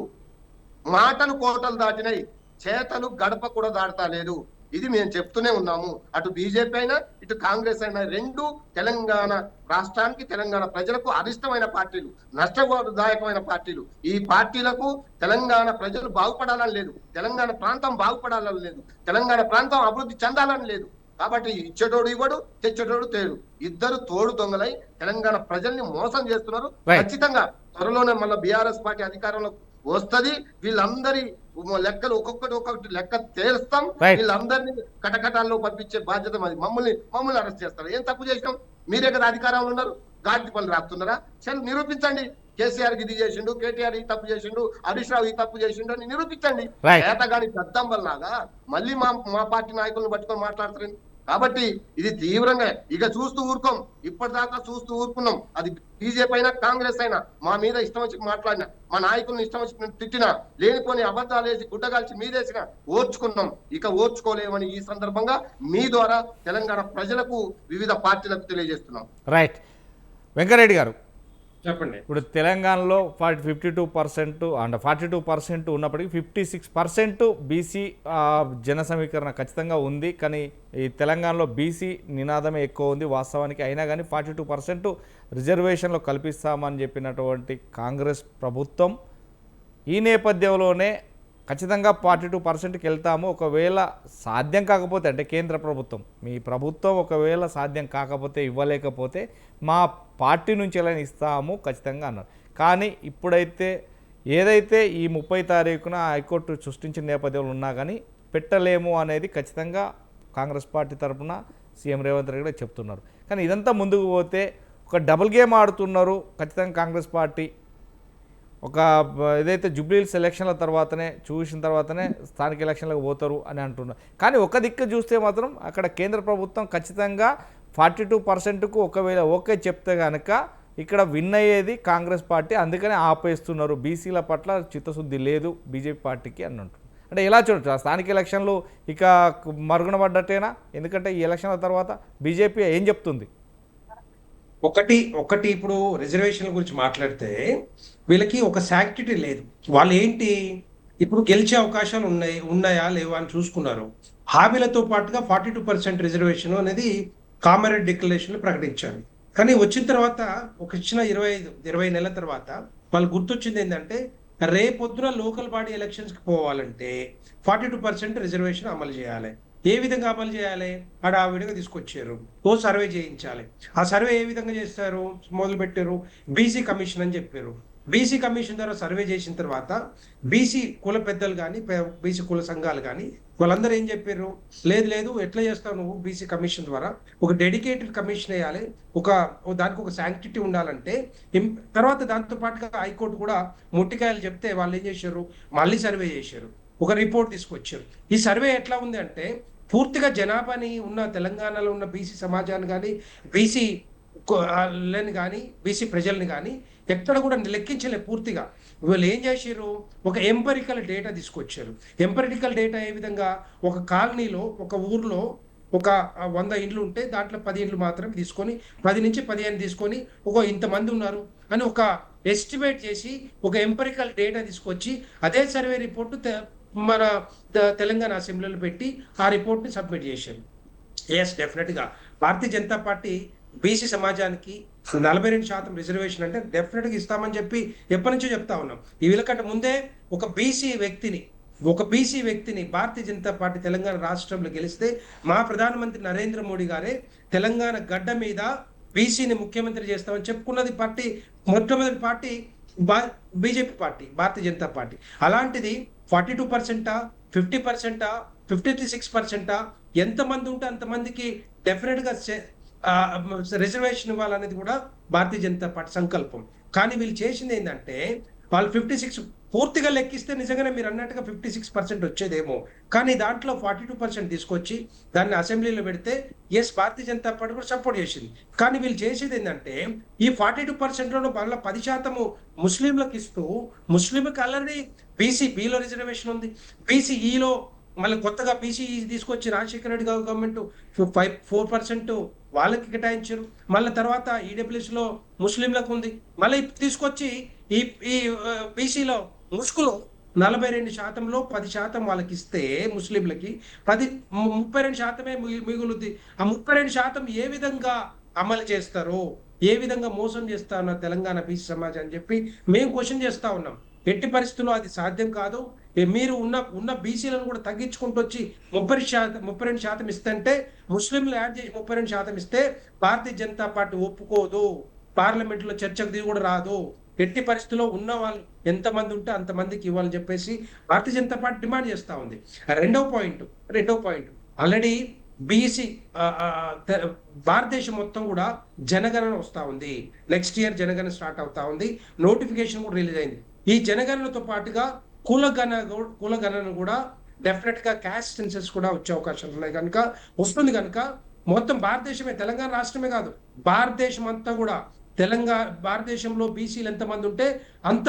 మాటలు కోటలు దాటినాయి, చేతలు గడప కూడా దాటతా లేదు. ఇది మేము చెప్తూనే ఉన్నాము. అటు బీజేపీ అయినా ఇటు కాంగ్రెస్ అయినా రెండు తెలంగాణ రాష్ట్రానికి, తెలంగాణ ప్రజలకు అరిష్టమైన పార్టీలు, నష్టదాయకమైన పార్టీలు. ఈ పార్టీలకు తెలంగాణ ప్రజలు బాగుపడాలని లేదు, తెలంగాణ ప్రాంతం బాగుపడాలని లేదు, తెలంగాణ ప్రాంతం అభివృద్ధి చెందాలని లేదు. కాబట్టి ఇచ్చేటోడు ఇవ్వడు, తెచ్చేటోడు తేడు. ఇద్దరు తోడు దొంగలై తెలంగాణ ప్రజల్ని మోసం చేస్తున్నారు. ఖచ్చితంగా త్వరలోనే మళ్ళీ బీఆర్ఎస్ పార్టీ అధికారంలో వస్తది. వీళ్ళందరి ఒక్కొక్కటి లెక్క తేల్స్తాం. వీళ్ళందరినీ కటకటాల్లో పంపించే బాధ్యత మాది. మమ్మల్ని అరెస్ట్ చేస్తారు. ఏం తప్పు చేసినాం? మీరే కదా అధికారంలో ఉన్నారు, గాడి పనులు రాస్తున్నారా? సరే నిరూపించండి. కేసీఆర్ ఇది చేసిండు, కేటీఆర్ ఈ తప్పు చేసిండు, హరీష్ రావు ఈ తప్పు చేసిండు అని నిరూపించండి. చేతగాని దద్దంబల్లాగా మళ్ళీ మా పార్టీ నాయకులను పట్టుకొని మాట్లాడతారని. కాబట్టి ఇది తీవ్రంగా ఇక చూస్తూ ఊరుకోం. ఇప్పటిదాకా చూస్తూ ఊరుకున్నాం. అది బీజేపీ అయినా కాంగ్రెస్ అయినా మా మీద ఇష్టం వచ్చి మాట్లాడినా, మా నాయకులను ఇష్టం వచ్చి తిట్టినా, లేనిపోని అబద్ధాలు వేసి గుడ్డగాల్చి మీదేసినా ఓర్చుకున్నాం. ఇక ఓర్చుకోలేమని ఈ సందర్భంగా మీ ద్వారా తెలంగాణ ప్రజలకు, వివిధ పార్టీలకు తెలియజేస్తున్నాం. రైట్. వెంకరెడ్డి గారు చెప్పండి. ఇప్పుడు తెలంగాణలో 52% అండ్ 42% ఉన్నప్పటికీ 56% బీసీ జన సమీకరణ ఖచ్చితంగా ఉంది. కానీ ఈ తెలంగాణలో బీసీ నినాదమే ఎక్కువ ఉంది వాస్తవానికి. అయినా కానీ 42% రిజర్వేషన్లు కల్పిస్తామని చెప్పినటువంటి కాంగ్రెస్ ప్రభుత్వం ఈ నేపథ్యంలోనే ఖచ్చితంగా 42%కి వెళ్తాము. ఒకవేళ సాధ్యం కాకపోతే, అంటే కేంద్ర ప్రభుత్వం, మీ ప్రభుత్వం ఒకవేళ సాధ్యం కాకపోతే, ఇవ్వలేకపోతే మా పార్టీ నుంచి ఎలా ఇస్తాము ఖచ్చితంగా అన్నారు. కానీ ఇప్పుడైతే ఏదైతే ఈ 30 తారీఖున హైకోర్టు సృష్టించిన నేపథ్యంలో ఉన్నా కానీ పెట్టలేము అనేది ఖచ్చితంగా కాంగ్రెస్ పార్టీ తరఫున సీఎం రేవంత్ రెడ్డి కూడా చెప్తున్నారు. కానీ ఇదంతా ముందుకు పోతే ఒక డబుల్ గేమ్ ఆడుతున్నారు ఖచ్చితంగా కాంగ్రెస్ పార్టీ. ఒక ఏదైతే జూబ్లీహిల్స్ ఎలక్షన్ల చూసిన తర్వాతనే స్థానిక ఎలక్షన్లకు పోతారు అని అంటున్నారు. కానీ ఒక దిక్కు చూస్తే మాత్రం అక్కడ కేంద్ర ప్రభుత్వం ఖచ్చితంగా 42%కు ఒకవేళ ఓకే చెప్తే కనుక ఇక్కడ విన్ అయ్యేది కాంగ్రెస్ పార్టీ. అందుకనే ఆపేస్తున్నారు. బీసీల పట్ల చిత్తశుద్ధి లేదు బీజేపీ పార్టీకి అని అంటున్నారు. అంటే ఎలా చూడొచ్చు? స్థానిక ఎలక్షన్లు ఇక మరుగున పడ్డట్టేనా? ఎందుకంటే ఈ ఎలక్షన్ల తర్వాత బీజేపీ ఏం చెప్తుంది? ఒకటి ఇప్పుడు రిజర్వేషన్ల గురించి మాట్లాడితే వీళ్ళకి ఒక శాంక్టిటీ లేదు. వాళ్ళు ఏంటి, ఇప్పుడు గెలిచే అవకాశాలు ఉన్నాయా లేవా అని చూసుకున్నారు. హామీలతో పాటుగా 42% రిజర్వేషన్ అనేది కామారెడ్డి డిక్లరేషన్ ప్రకటించారు. కానీ వచ్చిన తర్వాత ఒక ఇచ్చిన 20 నెలల తర్వాత వాళ్ళు గుర్తొచ్చింది ఏంటంటే, రేపొద్దున లోకల్ బాడీ ఎలక్షన్స్కి పోవాలంటే 42% రిజర్వేషన్ అమలు చేయాలి. ఏ విధంగా అమలు చేయాలి? హడావిడిగా తీసుకొచ్చారు. ఓ సర్వే చేయించాలి. ఆ సర్వే ఏ విధంగా చేస్తారు? మొదలు పెట్టారు, బీసీ కమిషన్ అని చెప్పారు. బీసీ కమిషన్ ద్వారా సర్వే చేసిన తర్వాత బీసీ కుల పెద్దలు కానీ, బీసీ కుల సంఘాలు కానీ వాళ్ళందరూ ఏం చెప్పారు? లేదు ఎట్లా చేస్తావు నువ్వు? బీసీ కమిషన్ ద్వారా ఒక డెడికేటెడ్ కమిషన్ వేయాలి, దానికి ఒక శాంక్టిటీ ఉండాలంటే. తర్వాత దాంతో పాటుగా హైకోర్టు కూడా ముట్టికాయలు చెప్తే వాళ్ళు ఏం చేశారు? మళ్ళీ సర్వే చేశారు, ఒక రిపోర్ట్ తీసుకొచ్చారు. ఈ సర్వే ఎట్లా ఉంది అంటే, పూర్తిగా జనాభాని ఉన్న తెలంగాణలో ఉన్న బీసీ సమాజాన్ని కానీ, బీసీ వాళ్ళని కానీ బీసీ ప్రజల్ని కానీ ఎక్కడ కూడా లెక్కించలే పూర్తిగా. వీళ్ళు ఏం చేసారు, ఒక ఎంపరికల్ డేటా తీసుకొచ్చారు. ఎంపరికల్ డేటా ఏ విధంగా, ఒక కాలనీలో ఒక ఊర్లో ఒక 100 ఇండ్లు ఉంటే దాంట్లో 10 ఇండ్లు మాత్రమే తీసుకొని 10 నుంచి 15 తీసుకొని ఒక ఇంతమంది ఉన్నారు అని ఒక ఎస్టిమేట్ చేసి ఒక ఎంపరికల్ డేటా తీసుకొచ్చి అదే సర్వే రిపోర్టు మన తెలంగాణ అసెంబ్లీలో పెట్టి ఆ రిపోర్ట్ని సబ్మిట్ చేశారు. ఎస్, డెఫినెట్గా భారతీయ జనతా పార్టీ బీసీ సమాజానికి 42% రిజర్వేషన్ అంటే డెఫినెట్గా ఇస్తామని చెప్పి ఎప్పటి నుంచో చెప్తా ఉన్నాం. ఈ వీళ్ళకంటే ముందే ఒక బీసీ వ్యక్తిని భారతీయ జనతా పార్టీ తెలంగాణ రాష్ట్రంలో గెలిస్తే మా ప్రధానమంత్రి నరేంద్ర మోడీ గారే తెలంగాణ గడ్డ మీద బీసీని ముఖ్యమంత్రి చేస్తామని చెప్పుకున్నది పార్టీ, మొట్టమొదటి party BJP party, Bharatiya Janata party. అలాంటిది 42%, 50%, 56%, ఎంతమంది ఉంటే అంతమందికి డెఫినెట్గా రిజర్వేషన్ ఇవ్వాలనేది కూడా భారతీయ జనతా పార్టీ సంకల్పం. కానీ వీళ్ళు చేసింది ఏంటంటే వాళ్ళు 56 పూర్తిగా లెక్కిస్తే నిజంగానే మీరు అన్నట్టుగా 56% వచ్చేదేమో, కానీ దాంట్లో 42% తీసుకొచ్చి దాన్ని అసెంబ్లీలో పెడితే ఎస్ భారతీయ జనతా పార్టీ కూడా సపోర్ట్ చేసింది. కానీ వీళ్ళు చేసేది ఏంటంటే ఈ 42%లో మళ్ళీ 10% ముస్లింలకు ఇస్తూ, ముస్లింకి ఆల్రెడీ బీసీ బిలో రిజర్వేషన్ ఉంది, బీసీ ఈలో మళ్ళీ కొత్తగా బీసీ తీసుకొచ్చి రాజశేఖర రెడ్డి గవర్నమెంట్ 4% వాళ్ళకి కేటాయించారు. మళ్ళీ తర్వాత ఈడబ్ల్యూఎస్ లో ముస్లింలకు ఉంది, మళ్ళీ తీసుకొచ్చి ఈ ఈ బీసీలో ముస్కులు 42%లో 10% వాళ్ళకి ఇస్తే ముస్లింలకి 32% మిగులుద్ది. ఆ 32% ఏ విధంగా అమలు చేస్తారో, ఏ విధంగా మోసం చేస్తారో తెలంగాణ బీసీ సమాజం అని చెప్పి మేము క్వశ్చన్ చేస్తా ఉన్నాం. ఎట్టి పరిస్థితుల్లో అది సాధ్యం కాదు. మీరు ఉన్న బీసీలను కూడా తగ్గించుకుంటూ వచ్చి 32% ఇస్తుంటే, ముస్లింలు యాడ్ చేసి 32% ఇస్తే భారతీయ జనతా పార్టీ ఒప్పుకోదు, పార్లమెంట్లో చర్చకు దిగి కూడా రాదు. ఎట్టి పరిస్థితుల్లో ఉన్న వాళ్ళు ఎంతమంది ఉంటే అంతమందికి ఇవ్వాలని చెప్పేసి భారతీయ జనతా పార్టీ డిమాండ్ చేస్తూ ఉంది. రెండవ పాయింట్ ఆల్రెడీ బీసీ భారతదేశం మొత్తం కూడా జనగణన వస్తూ ఉంది. నెక్స్ట్ ఇయర్ జనగణన స్టార్ట్ అవుతా ఉంది, నోటిఫికేషన్ కూడా రిలీజ్ అయింది. ఈ జనగణనతో పాటుగా కులగణన కూడా డెఫినెట్ గా క్యాస్ట్ సెన్సెస్ కూడా వచ్చే అవకాశాలు ఉన్నాయి కనుక వస్తుంది. కనుక మొత్తం భారతదేశమే, తెలంగాణ రాష్ట్రమే కాదు భారతదేశం అంతా కూడా, భారతదేశంలో బీసీలు ఎంతమంది ఉంటే అంత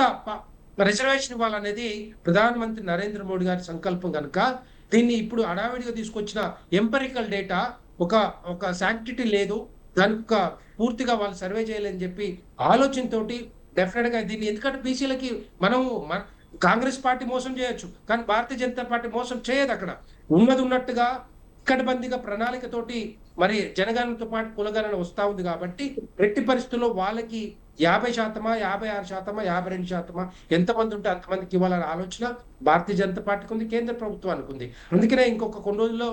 రిజర్వేషన్ ఇవ్వాలనేది ప్రధానమంత్రి నరేంద్ర మోడీ గారి సంకల్పం. కనుక దీన్ని ఇప్పుడు హడావిడిగా తీసుకొచ్చిన ఎంపరికల్ డేటా ఒక శాంక్టిటీ లేదు, దానికి పూర్తిగా వాళ్ళు సర్వే చేయాలని చెప్పి ఆలోచనతోటి డెఫినెట్ గా దీన్ని, ఎందుకంటే బీసీలకి మనము కాంగ్రెస్ పార్టీ మోసం చేయొచ్చు కానీ భారతీయ జనతా పార్టీ మోసం చేయదు. అక్కడ ఉన్నది ఉన్నట్టుగా ఇక్కడబందిగా ప్రణాళికతోటి మరి జనగణనతో పాటు కులగణన వస్తా ఉంది. కాబట్టి ఎట్టి పరిస్థితుల్లో వాళ్ళకి 50%, 56%, 52% ఎంతమంది ఉంటే అంతమందికి ఇవ్వాలనే ఆలోచన భారతీయ జనతా పార్టీకి ఉంది, కేంద్ర ప్రభుత్వానికి ఉంది. అందుకనే ఇంకొక కొన్ని రోజుల్లో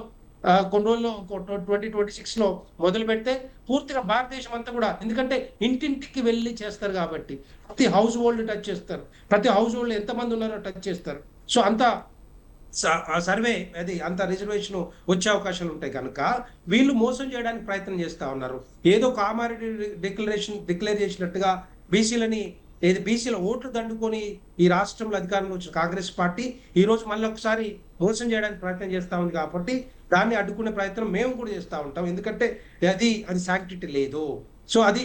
2026లో మొదలు పెడితే పూర్తిగా భారతదేశం అంతా కూడా, ఎందుకంటే ఇంటింటికి వెళ్ళి చేస్తారు కాబట్టి ప్రతి హౌస్ హోల్డ్ టచ్ చేస్తారు, ప్రతి హౌస్ హోల్డ్ ఎంతమంది ఉన్నారో టచ్ చేస్తారు. సో అంత సర్వే అది అంత రిజర్వేషన్ వచ్చే అవకాశాలు ఉంటాయి. కనుక వీళ్ళు మోసం చేయడానికి ప్రయత్నం చేస్తా ఉన్నారు. ఏదో కామారెడ్డి డిక్లేర్ చేసినట్టుగా బీసీల ఓట్లు దండుకొని ఈ రాష్ట్రంలో అధికారంలో వచ్చిన కాంగ్రెస్ పార్టీ ఈ రోజు మళ్ళీ ఒకసారి మోసం చేయడానికి ప్రయత్నం చేస్తా ఉంది. కాబట్టి దాన్ని అడ్డుకునే ప్రయత్నం మేము కూడా చేస్తూ ఉంటాం, ఎందుకంటే అది శాంక్టిటీ లేదు. సో అది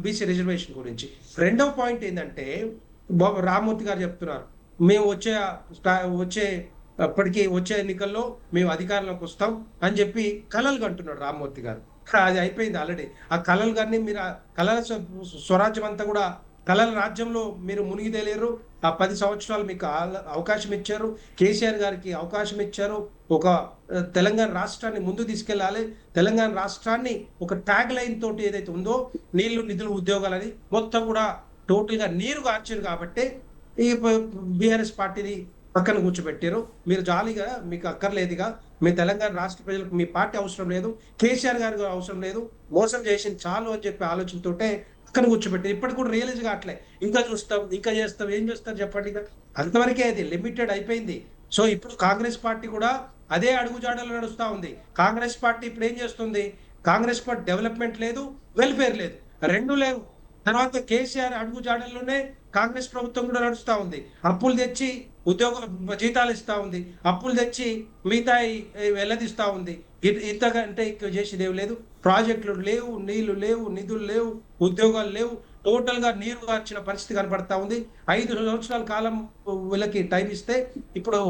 బీసీ రిజర్వేషన్ గురించి. రెండవ పాయింట్ ఏంటంటే రామ్మూర్తి గారు చెప్తున్నారు, మేము వచ్చే ఎన్నికల్లో మేము అధికారంలోకి వస్తాం అని చెప్పి కలలు కంటున్నాడు రామ్మూర్తి గారు. అది అయిపోయింది ఆల్రెడీ. ఆ కలలు గారిని మీరు కలల స్వరాజ్యం అంతా కూడా కలల రాజ్యంలో మీరు మునిగి తేలేరు. ఆ 10 సంవత్సరాలు మీకు అవకాశం ఇచ్చారు, కేసీఆర్ గారికి అవకాశం ఇచ్చారు. ఒక తెలంగాణ రాష్ట్రాన్ని ముందు తీసుకెళ్ళాలి, తెలంగాణ రాష్ట్రాన్ని ఒక ట్యాగ్ లైన్ తోటి ఏదైతే ఉందో నీళ్లు నిధులు ఉద్యోగాలని మొత్తం కూడా టోటల్ గా నీరు గార్చారు. కాబట్టి ఈ బీఆర్ఎస్ పార్టీని పక్కన కూర్చోబెట్టారు. మీరు జాలీగా, మీకు అక్కర్లేదుగా, మీ తెలంగాణ రాష్ట్ర ప్రజలకు మీ పార్టీ అవసరం లేదు, కేసీఆర్ గారికి అవసరం లేదు, మోసం చేసింది చాలు అని చెప్పి ఆలోచనతోటే పక్కన కూర్చోబెట్టారు. ఇప్పటికి కూడా రియలైజ్ కావట్లే, ఇంకా చూస్తాం, ఇంకా చేస్తాం, ఏం చేస్తారు చెప్పండి. అంతవరకే అది లిమిటెడ్ అయిపోయింది. సో ఇప్పుడు కాంగ్రెస్ పార్టీ కూడా అదే అడుగుజాడలో నడుస్తూ ఉంది. కాంగ్రెస్ పార్టీ ఇప్పుడు ఏం చేస్తుంది, కాంగ్రెస్ పార్టీ డెవలప్మెంట్ లేదు, వెల్ఫేర్ లేదు, రెండు లేవు. తర్వాత కేసీఆర్ అడుగు జాడల్లోనే కాంగ్రెస్ ప్రభుత్వం కూడా నడుస్తూ ఉంది. అప్పులు తెచ్చి జీతాలు ఇస్తా ఉంది, అప్పులు తెచ్చి మిగతా వెళ్ళదిస్తూ ఉంది. ఇంతగా అంటే ఎక్కువ చేసేది ఏమి లేదు. ప్రాజెక్టులు లేవు, నీళ్లు లేవు, నిధులు లేవు, ఉద్యోగాలు లేవు. టోటల్ గా నీరు గార్చిన పరిస్థితి కనపడతా ఉంది. 5 సంవత్సరాల కాలం వీళ్ళకి టైం ఇస్తే ఇప్పుడు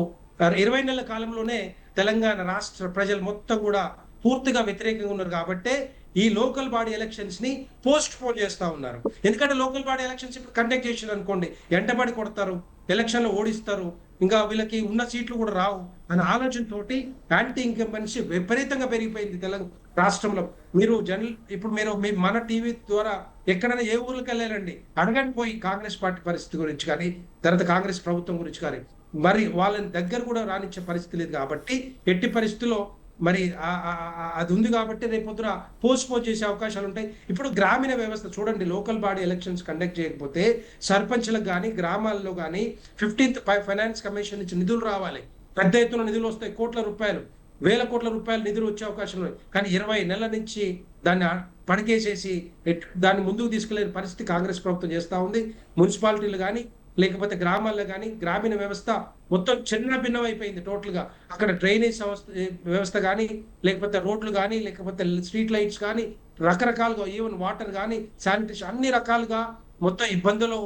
20 నెలల కాలంలోనే తెలంగాణ రాష్ట్ర ప్రజలు మొత్తం కూడా పూర్తిగా వ్యతిరేకంగా ఉన్నారు. కాబట్టి ఈ లోకల్ బాడీ ఎలక్షన్స్ ని పోస్ట్ పోన్ చేస్తా ఉన్నారు. ఎందుకంటే లోకల్ బాడీ ఎలక్షన్స్ ఇప్పుడు కండక్ట్ చేసారు అనుకోండి, ఎంటబడి కొడతారు, ఎలక్షన్ లో ఓడిస్తారు, ఇంకా వీళ్ళకి ఉన్న సీట్లు కూడా రావు అనే ఆలోచనతోటి యాంటీ ఇన్కంబెన్సీ విపరీతంగా పెరిగిపోయింది తెలంగాణ రాష్ట్రంలో. మీరు ఇప్పుడు మన టీవీ ద్వారా ఎక్కడైనా ఏ ఊర్లకు వెళ్ళారండి, అడగండి పోయి కాంగ్రెస్ పార్టీ పరిస్థితి గురించి కానీ, తర్వాత కాంగ్రెస్ ప్రభుత్వం గురించి కానీ, మరి వాళ్ళని దగ్గర కూడా రానిచ్చే పరిస్థితి లేదు. కాబట్టి ఎట్టి పరిస్థితుల్లో మరి అది ఉంది కాబట్టి రేపొద్దున పోస్ట్ పోన్ చేసే అవకాశాలు ఉంటాయి. ఇప్పుడు గ్రామీణ వ్యవస్థ చూడండి, లోకల్ బాడీ ఎలక్షన్స్ కండక్ట్ చేయకపోతే సర్పంచ్లకు కానీ గ్రామాల్లో కానీ 15th ఫైనాన్స్ కమిషన్ నుంచి నిధులు రావాలి. పెద్ద ఎత్తున నిధులు వస్తాయి, కోట్ల రూపాయలు, వేల కోట్ల రూపాయలు నిధులు వచ్చే అవకాశం ఉన్నాయి. కానీ 20 నెలల నుంచి దాన్ని పడికేసేసి దాన్ని ముందుకు తీసుకెళ్లే పరిస్థితి కాంగ్రెస్ ప్రభుత్వం చేస్తూ ఉంది. మున్సిపాలిటీలు కానీ లేకపోతే గ్రామాల్లో కానీ గ్రామీణ వ్యవస్థ మొత్తం చిన్న భిన్నం అయిపోయింది టోటల్ గా. అక్కడ డ్రైనేజ్ వ్యవస్థ కానీ, లేకపోతే రోడ్లు కానీ, లేకపోతే స్ట్రీట్ లైట్స్ కానీ, రకరకాలుగా ఈవెన్ వాటర్ కానీ, శానిటేషన్ అన్ని రకాలుగా మొత్తం ఇబ్బందులు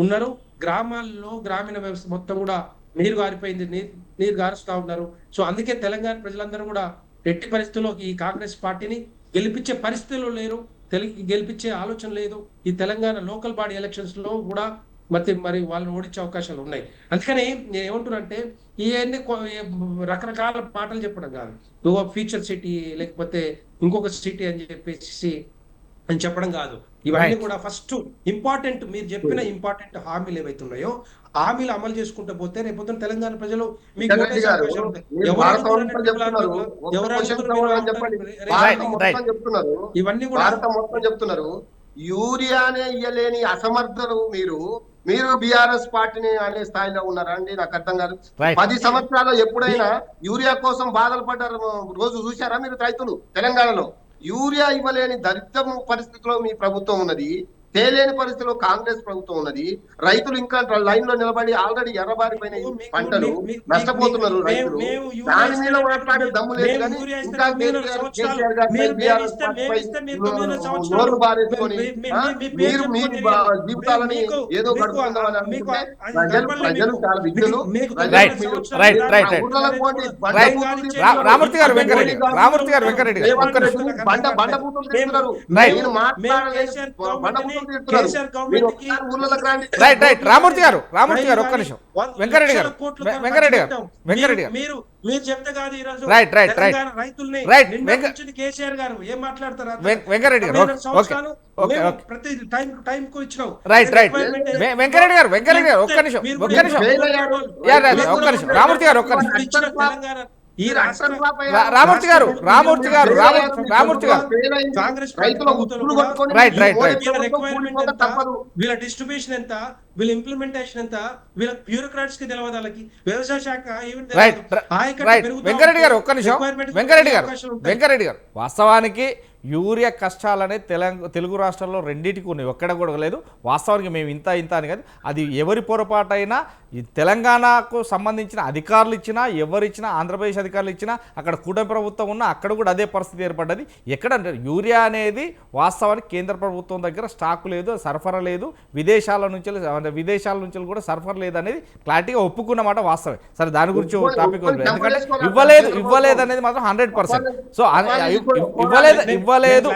ఉన్నారు. గ్రామాల్లో గ్రామీణ వ్యవస్థ మొత్తం కూడా నీరు గారిపోయింది, నీరు గారుస్తూ ఉన్నారు. సో అందుకే తెలంగాణ ప్రజలందరూ కూడా ఎట్టి పరిస్థితుల్లో ఈ కాంగ్రెస్ పార్టీని గెలిపించే పరిస్థితుల్లో లేరు, గెలిపించే ఆలోచన లేదు. ఈ తెలంగాణ లోకల్ బాడీ ఎలక్షన్స్ లో కూడా మరి వాళ్ళని ఓడించే అవకాశాలు ఉన్నాయి. అందుకని నేను ఏమంటున్నానంటే ఇవన్నీ రకరకాల మాటలు చెప్పడం కాదు, ఫ్యూచర్ సిటీ లేకపోతే ఇంకొక సిటీ అని చెప్పేసి అని చెప్పడం కాదు. ఇవన్నీ కూడా ఫస్ట్ ఇంపార్టెంట్, మీరు చెప్పిన ఇంపార్టెంట్ హామీలు ఏవైతే ఉన్నాయో హామీలు అమలు చేసుకుంటూ పోతే రేపొద్దున తెలంగాణ ప్రజలు మీకు ఓటేసే అవకాశం ఉంటాయి. ఇవన్నీ కూడా చెప్తున్నారు. యూరియానే ఇయ్యలేని అసమర్థులు మీరు బీఆర్ఎస్ పార్టీని అనే స్థాయిలో ఉన్నారా అండి? నాకు అర్థం కాదు. 10 సంవత్సరాల్లో ఎప్పుడైనా యూరియా కోసం బాధలు పడ్డారు రోజు చూశారా మీరు? రైతులు తెలంగాణలో యూరియా ఇవ్వలేని దరిద్రం పరిస్థితిలో మీ ప్రభుత్వం ఉన్నది, తేలేని పరిస్థితిలో కాంగ్రెస్ ప్రభుత్వం ఉన్నది. రైతులు ఇంకా లైన్ లో నిలబడి ఆల్రెడీ ఎర్రబారిపోయిన పంటలు నష్టపోతున్నారు రైతులు. దాని మీద మాట్లాడే దమ్ము లేదు. కానీ ఇంకా నోరు బారేసుకొని మీరు మీ జీవితాలని ఏదో గడుపుకుందామని అనుకుంటే ప్రజలు చాలా విద్యులు రామూర్తి గారు వెంకరెడ్డి బండబూతులు తిరుగుతున్నారు. నేను మాట్లాడలేదు. రామూర్తి గారు ఒక్క నిమిషం. వెంకరెడ్డి గారు మీరు చెప్తే కాదు ఈరోజు రైతుల్ని కేసీఆర్ గారు ఏం మాట్లాడతారు? వెంకరెడ్డి గారు ప్రతి టైం కు ఇచ్చినావు. వెంకరెడ్డి గారు ఒక్క నిమిషం. రామూర్తి గారు ఒక్క నిమిషం. రామూర్తి గారు వీళ్ళ డిస్ట్రిబ్యూషన్ ఎంత, వీళ్ళ ఇంప్లిమెంటేషన్ ఎంత, వీళ్ళ బ్యూరోక్రాట్స్ కి తెలియదు, వాళ్ళకి వ్యవసాయ శాఖ వెంకరెడ్డి గారు ఒక్క నిమిషం. వెంకరెడ్డి గారు వాస్తవానికి యూరియా కష్టాలనే తెలుగు రాష్ట్రాల్లో రెండింటికి ఉన్నాయి, ఒక్కడ కూడా లేదు. వాస్తవానికి మేము ఇంత అని కాదు, అది ఎవరి పొరపాటైనా ఈ తెలంగాణకు సంబంధించిన అధికారులు ఇచ్చినా, ఎవరిచ్చినా, ఆంధ్రప్రదేశ్ అధికారులు ఇచ్చినా, అక్కడ కూటమి ప్రభుత్వం ఉన్నా అక్కడ కూడా అదే పరిస్థితి ఏర్పడ్డది. ఎక్కడంటే యూరియా అనేది వాస్తవానికి కేంద్ర ప్రభుత్వం దగ్గర స్టాక్ లేదు, సరఫరా లేదు, విదేశాల నుంచి కూడా సరఫరా లేదు అనేది క్లారిటీగా ఒప్పుకున్నమాట వాస్తవమే. సరే దాని గురించి టాపిక్ ఎందుకంటే ఇవ్వలేదు అనేది మాత్రం 100%. సో ఇవ్వలేదు.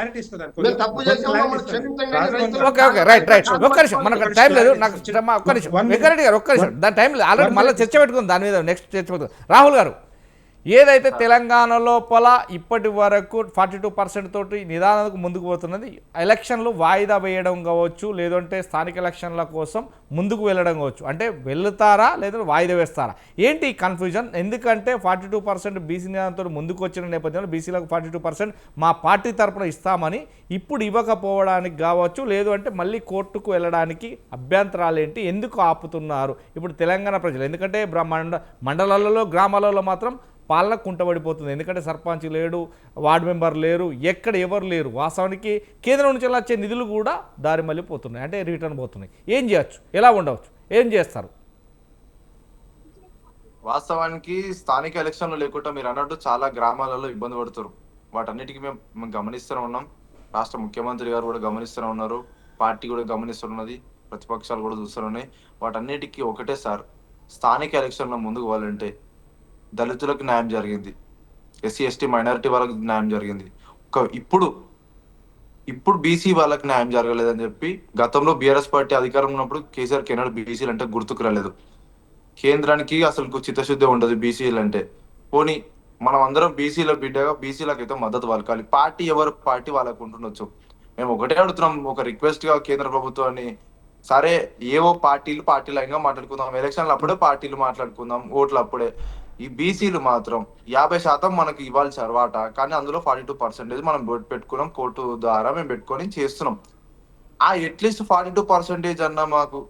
ఓకే రైట్ ఒక్క నిమిషం, మనకు టైం లేదు. నాకు ఒక్క నిమిషం వెంకరెడ్డి గారు ఒక్క నిమిషం, దాని టైం లేదు. ఆల్రెడీ మళ్ళీ చర్చ పెట్టుకుంది దాని మీద, నెక్స్ట్ చర్చ పెట్టుకుంది. రాహుల్ గారు, ఏదైతే తెలంగాణ లోపల ఇప్పటి వరకు 42% తోటి నిదానానికి ముందుకు పోతున్నది, ఎలక్షన్లు వాయిదా వేయడం కావచ్చు, లేదంటే స్థానిక ఎలక్షన్ల కోసం ముందుకు వెళ్ళడం కావచ్చు, అంటే వెళ్తారా లేదా వాయిదా వేస్తారా, ఏంటి కన్ఫ్యూజన్? ఎందుకంటే 42% బీసీ నిదానంతో ముందుకు వచ్చిన నేపథ్యంలో బీసీలకు 42% మా పార్టీ తరఫున ఇస్తామని ఇప్పుడు ఇవ్వకపోవడానికి కావచ్చు, లేదు అంటే మళ్ళీ కోర్టుకు వెళ్ళడానికి అభ్యంతరాలు ఏంటి, ఎందుకు ఆపుతున్నారు ఇప్పుడు తెలంగాణ ప్రజలు? ఎందుకంటే మండలాలలో గ్రామాలలో మాత్రం పాలన కుంటబడిపోతుంది. ఎందుకంటే సర్పంచ్ లేడు, వార్డు మెంబర్ లేరు, ఎక్కడ ఎవరు లేరు. వాస్తవానికి కేంద్రం నుంచి వచ్చే నిధులు కూడా దారి మళ్ళీ పోతున్నాయి, అంటే రిటర్న్ పోతున్నాయి. ఏం చేయొచ్చు, ఎలా ఉండవచ్చు, ఏం చేస్తారు? వాస్తవానికి స్థానిక ఎలక్షన్లు లేకుండా మీరు అన్నట్టు చాలా గ్రామాలలో ఇబ్బంది పడుతారు. వాటన్నిటికీ మేము గమనిస్తూనే ఉన్నాం. రాష్ట్ర ముఖ్యమంత్రి గారు కూడా గమనిస్తూనే ఉన్నారు. పార్టీ కూడా గమనిస్తున్నది. ప్రతిపక్షాలు కూడా చూస్తున్నాయి. వాటన్నిటికీ ఒకటే సార్, స్థానిక ఎలక్షన్లో ముందుకు పోవాలంటే దళితులకు న్యాయం జరిగింది, ఎస్సీ ఎస్టీ మైనారిటీ వాళ్ళకి న్యాయం జరిగింది. ఇప్పుడు బీసీ వాళ్ళకి న్యాయం జరగలేదని చెప్పి గతంలో బీఆర్ఎస్ పార్టీ అధికారం ఉన్నప్పుడు కేసీఆర్ కెనాడు బీసీలు అంటే గుర్తుకు రాలేదు. కేంద్రానికి అసలు చిత్తశుద్ధి ఉండదు బీసీలు అంటే. పోనీ మనం అందరం బీసీల బిడ్డగా బీసీలకు అయితే మద్దతు పలకాలి. పార్టీ ఎవరు పార్టీ వాళ్ళకు ఉంటుండొచ్చు. మేము ఒకటే అడుగుతున్నాం, ఒక రిక్వెస్ట్ గా కేంద్ర ప్రభుత్వాన్ని, సరే ఏవో పార్టీ లైన్గా మాట్లాడుకుందాం, ఎలక్షన్లు అప్పుడే పార్టీలు మాట్లాడుకుందాం, ఓట్లు అప్పుడే. ఈ బీసీలు మాత్రం 50% మనకి ఇవ్వాలి సార్ వాటా, కానీ అందులో 42% మనం పెట్టుకున్నాం, కోర్టు ద్వారా మేము పెట్టుకొని చేస్తున్నాం. ఆ అట్లీస్ట్ 42% అన్న మాకు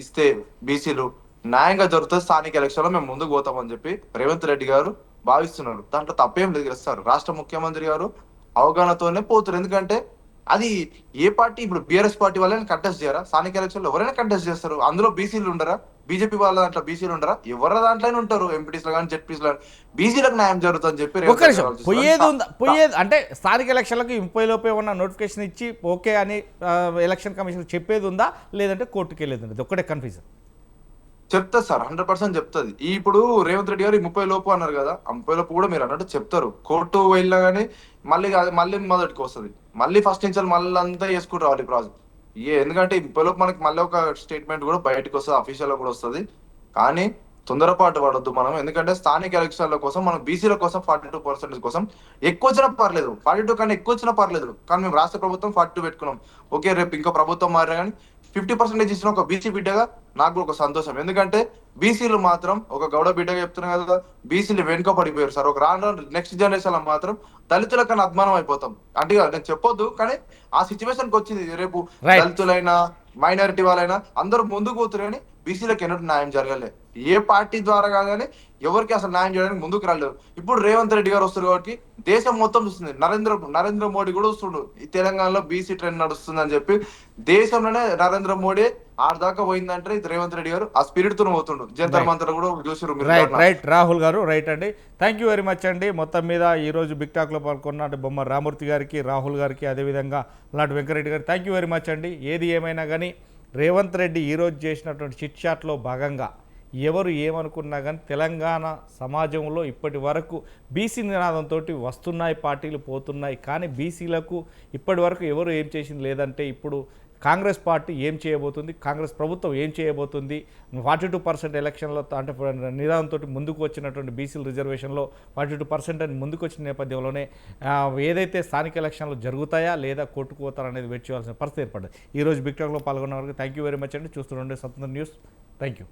ఇస్తే బీసీలు న్యాయంగా జరుగుతుంది. స్థానిక ఎలక్షన్ లో మేము ముందుకు పోతామని చెప్పి రేవంత్ రెడ్డి గారు భావిస్తున్నారు. దాంట్లో తప్పేం లేదు సార్. రాష్ట్ర ముఖ్యమంత్రి గారు అవగాహనతోనే పోతున్నారు. ఎందుకంటే అది ఏ పార్టీ, ఇప్పుడు బీఆర్ఎస్ పార్టీ వాళ్ళని కంటెస్ట్ చేయరా? స్థానిక ఎలక్షన్ లో ఎవరైనా కంటెస్ట్ చేస్తారు. అందులో బీసీలు ఉండరా? బీజేపీ వాళ్ళ దాంట్లో బీసీలు ఉండరా? ఎవరి దాంట్లోనే ఉంటారు, ఎంపీటీస్ లో కానీ జెడ్పీస్ లో. బీసీలకు న్యాయం జరుగుతుందని చెప్పి ఒక్క నిమిషం, పోయేది అంటే స్థానిక ఎలక్షన్లకు 30 లోపే ఉన్న నోటిఫికేషన్ ఇచ్చి ఓకే అని ఎలక్షన్ కమిషన్ చెప్పేది ఉందా, లేదంటే కోర్టుకి వెళ్ళేది ఉంది? ఒక్కటే కన్ఫ్యూజన్. చెప్తా సార్, 100% చెప్తుంది. ఇప్పుడు రేవంత్ రెడ్డి గారు 30 లోపు అన్నారు కదా, ఆ 30 లోపు కూడా మీరు అన్నట్టు చెప్తారు. కోర్టు వెళ్ళినా కానీ మళ్ళీ మొదటికి వస్తుంది. మళ్ళీ ఫస్ట్ నుంచి మళ్ళీ అంతా చేసుకుంటూ రావాలి ఈ ప్రాజెక్ట్. ఎందుకంటే 30 లోపు మనకి మళ్ళీ ఒక స్టేట్మెంట్ కూడా బయటకు వస్తుంది, అఫీషియల్ కూడా వస్తుంది. కానీ తొందరపాటు పడొద్దు మనం. ఎందుకంటే స్థానిక ఎలక్షన్ల కోసం మనం బీసీల కోసం 42% కోసం ఎక్కువ వచ్చినా పర్లేదు, 42 కన్నా ఎక్కువ వచ్చినా పర్లేదు. కానీ మేము రాష్ట్ర ప్రభుత్వం 42 పెట్టుకున్నాం. ఓకే, రేపు ఇంకో ప్రభుత్వం మారినా కానీ 50% ఇచ్చిన ఒక బీసీ బిడ్డగా నాకు కూడా ఒక సంతోషం. ఎందుకంటే బీసీలు మాత్రం, ఒక గౌడ బిడ్డగా చెప్తున్నా కదా, బీసీలు వెనుక పడిపోయారు సార్. ఒక రాను నెక్స్ట్ జనరేషన్ లో మాత్రం దళితుల కన్నా అద్మానం అయిపోతాం. అంటే నేను చెప్పొద్దు, కానీ ఆ సిచ్యువేషన్ కి వచ్చింది. రేపు దళితులైనా మైనారిటీ వాళ్ళైనా అందరూ ముందుకు పోతున్నారు, బీసీలకు ఎన్నడూ న్యాయం జరగలేదు. ఏ పార్టీ ద్వారా కానీ ఎవరికి అసలు న్యాయం చేయడానికి ముందుకు రాలేదు. ఇప్పుడు రేవంత్ రెడ్డి గారు వస్తారు కాబట్టి దేశం మొత్తం చూస్తుంది. నరేంద్ర మోడీ కూడా వస్తుండు, ఈ తెలంగాణలో బీసీ ట్రెండ్ నడుస్తుంది అని చెప్పి. దేశంలోనే నరేంద్ర మోడీ ఆడదాకా పోయిందంటే ఇది రేవంత్ రెడ్డి గారు ఆ స్పిరిట్ తో పోతుండు. జంతర్ మంతర్ కూడా చూసారు. రైట్ రాహుల్ గారు, రైట్ అండి. థ్యాంక్ యూ వెరీ మచ్ అండి. మొత్తం మీద ఈరోజు బిగ్ టాక్లో పాల్గొన్న బొమ్మ రామూర్తి గారికి, రాహుల్ గారికి, అదేవిధంగా లాంటి వెంకరెడ్డి గారికి థ్యాంక్ యూ వెరీ మచ్ అండి. ఏది ఏమైనా కానీ రేవంత్ రెడ్డి ఈరోజు చేసినటువంటి చిట్ చాట్లో భాగంగా ఎవరు ఏమనుకున్నా కానీ తెలంగాణ సమాజంలో ఇప్పటి వరకు బీసీ నినాదంతో వస్తున్నాయి పార్టీలు, పోతున్నాయి. కానీ బీసీలకు ఇప్పటి వరకు ఎవరు ఏం చేసింది లేదంటే ఇప్పుడు కాంగ్రెస్ పార్టీ ఏం చేయబోతుంది, కాంగ్రెస్ ప్రభుత్వం ఏం చేయబోతుంది, 42% ఎలక్షన్లో అంటే నిదానంతో ముందుకు వచ్చినటువంటి బీసీల రిజర్వేషన్లో 42% అని ముందుకు వచ్చిన నేపథ్యంలోనే ఏదైతే స్థానిక ఎలక్షన్లు జరుగుతాయా లేదా కొట్టుకుపోతారనేది వెయిట్ చేయాల్సిన పరిస్థితి ఏర్పడింది. ఈరోజు బిగ్ టాక్లో పాల్గొన్న వరకు థ్యాంక్ యూ వెరీ మచ్ అండి. చూస్తుండే స్వతంత్ర న్యూస్. Thank you.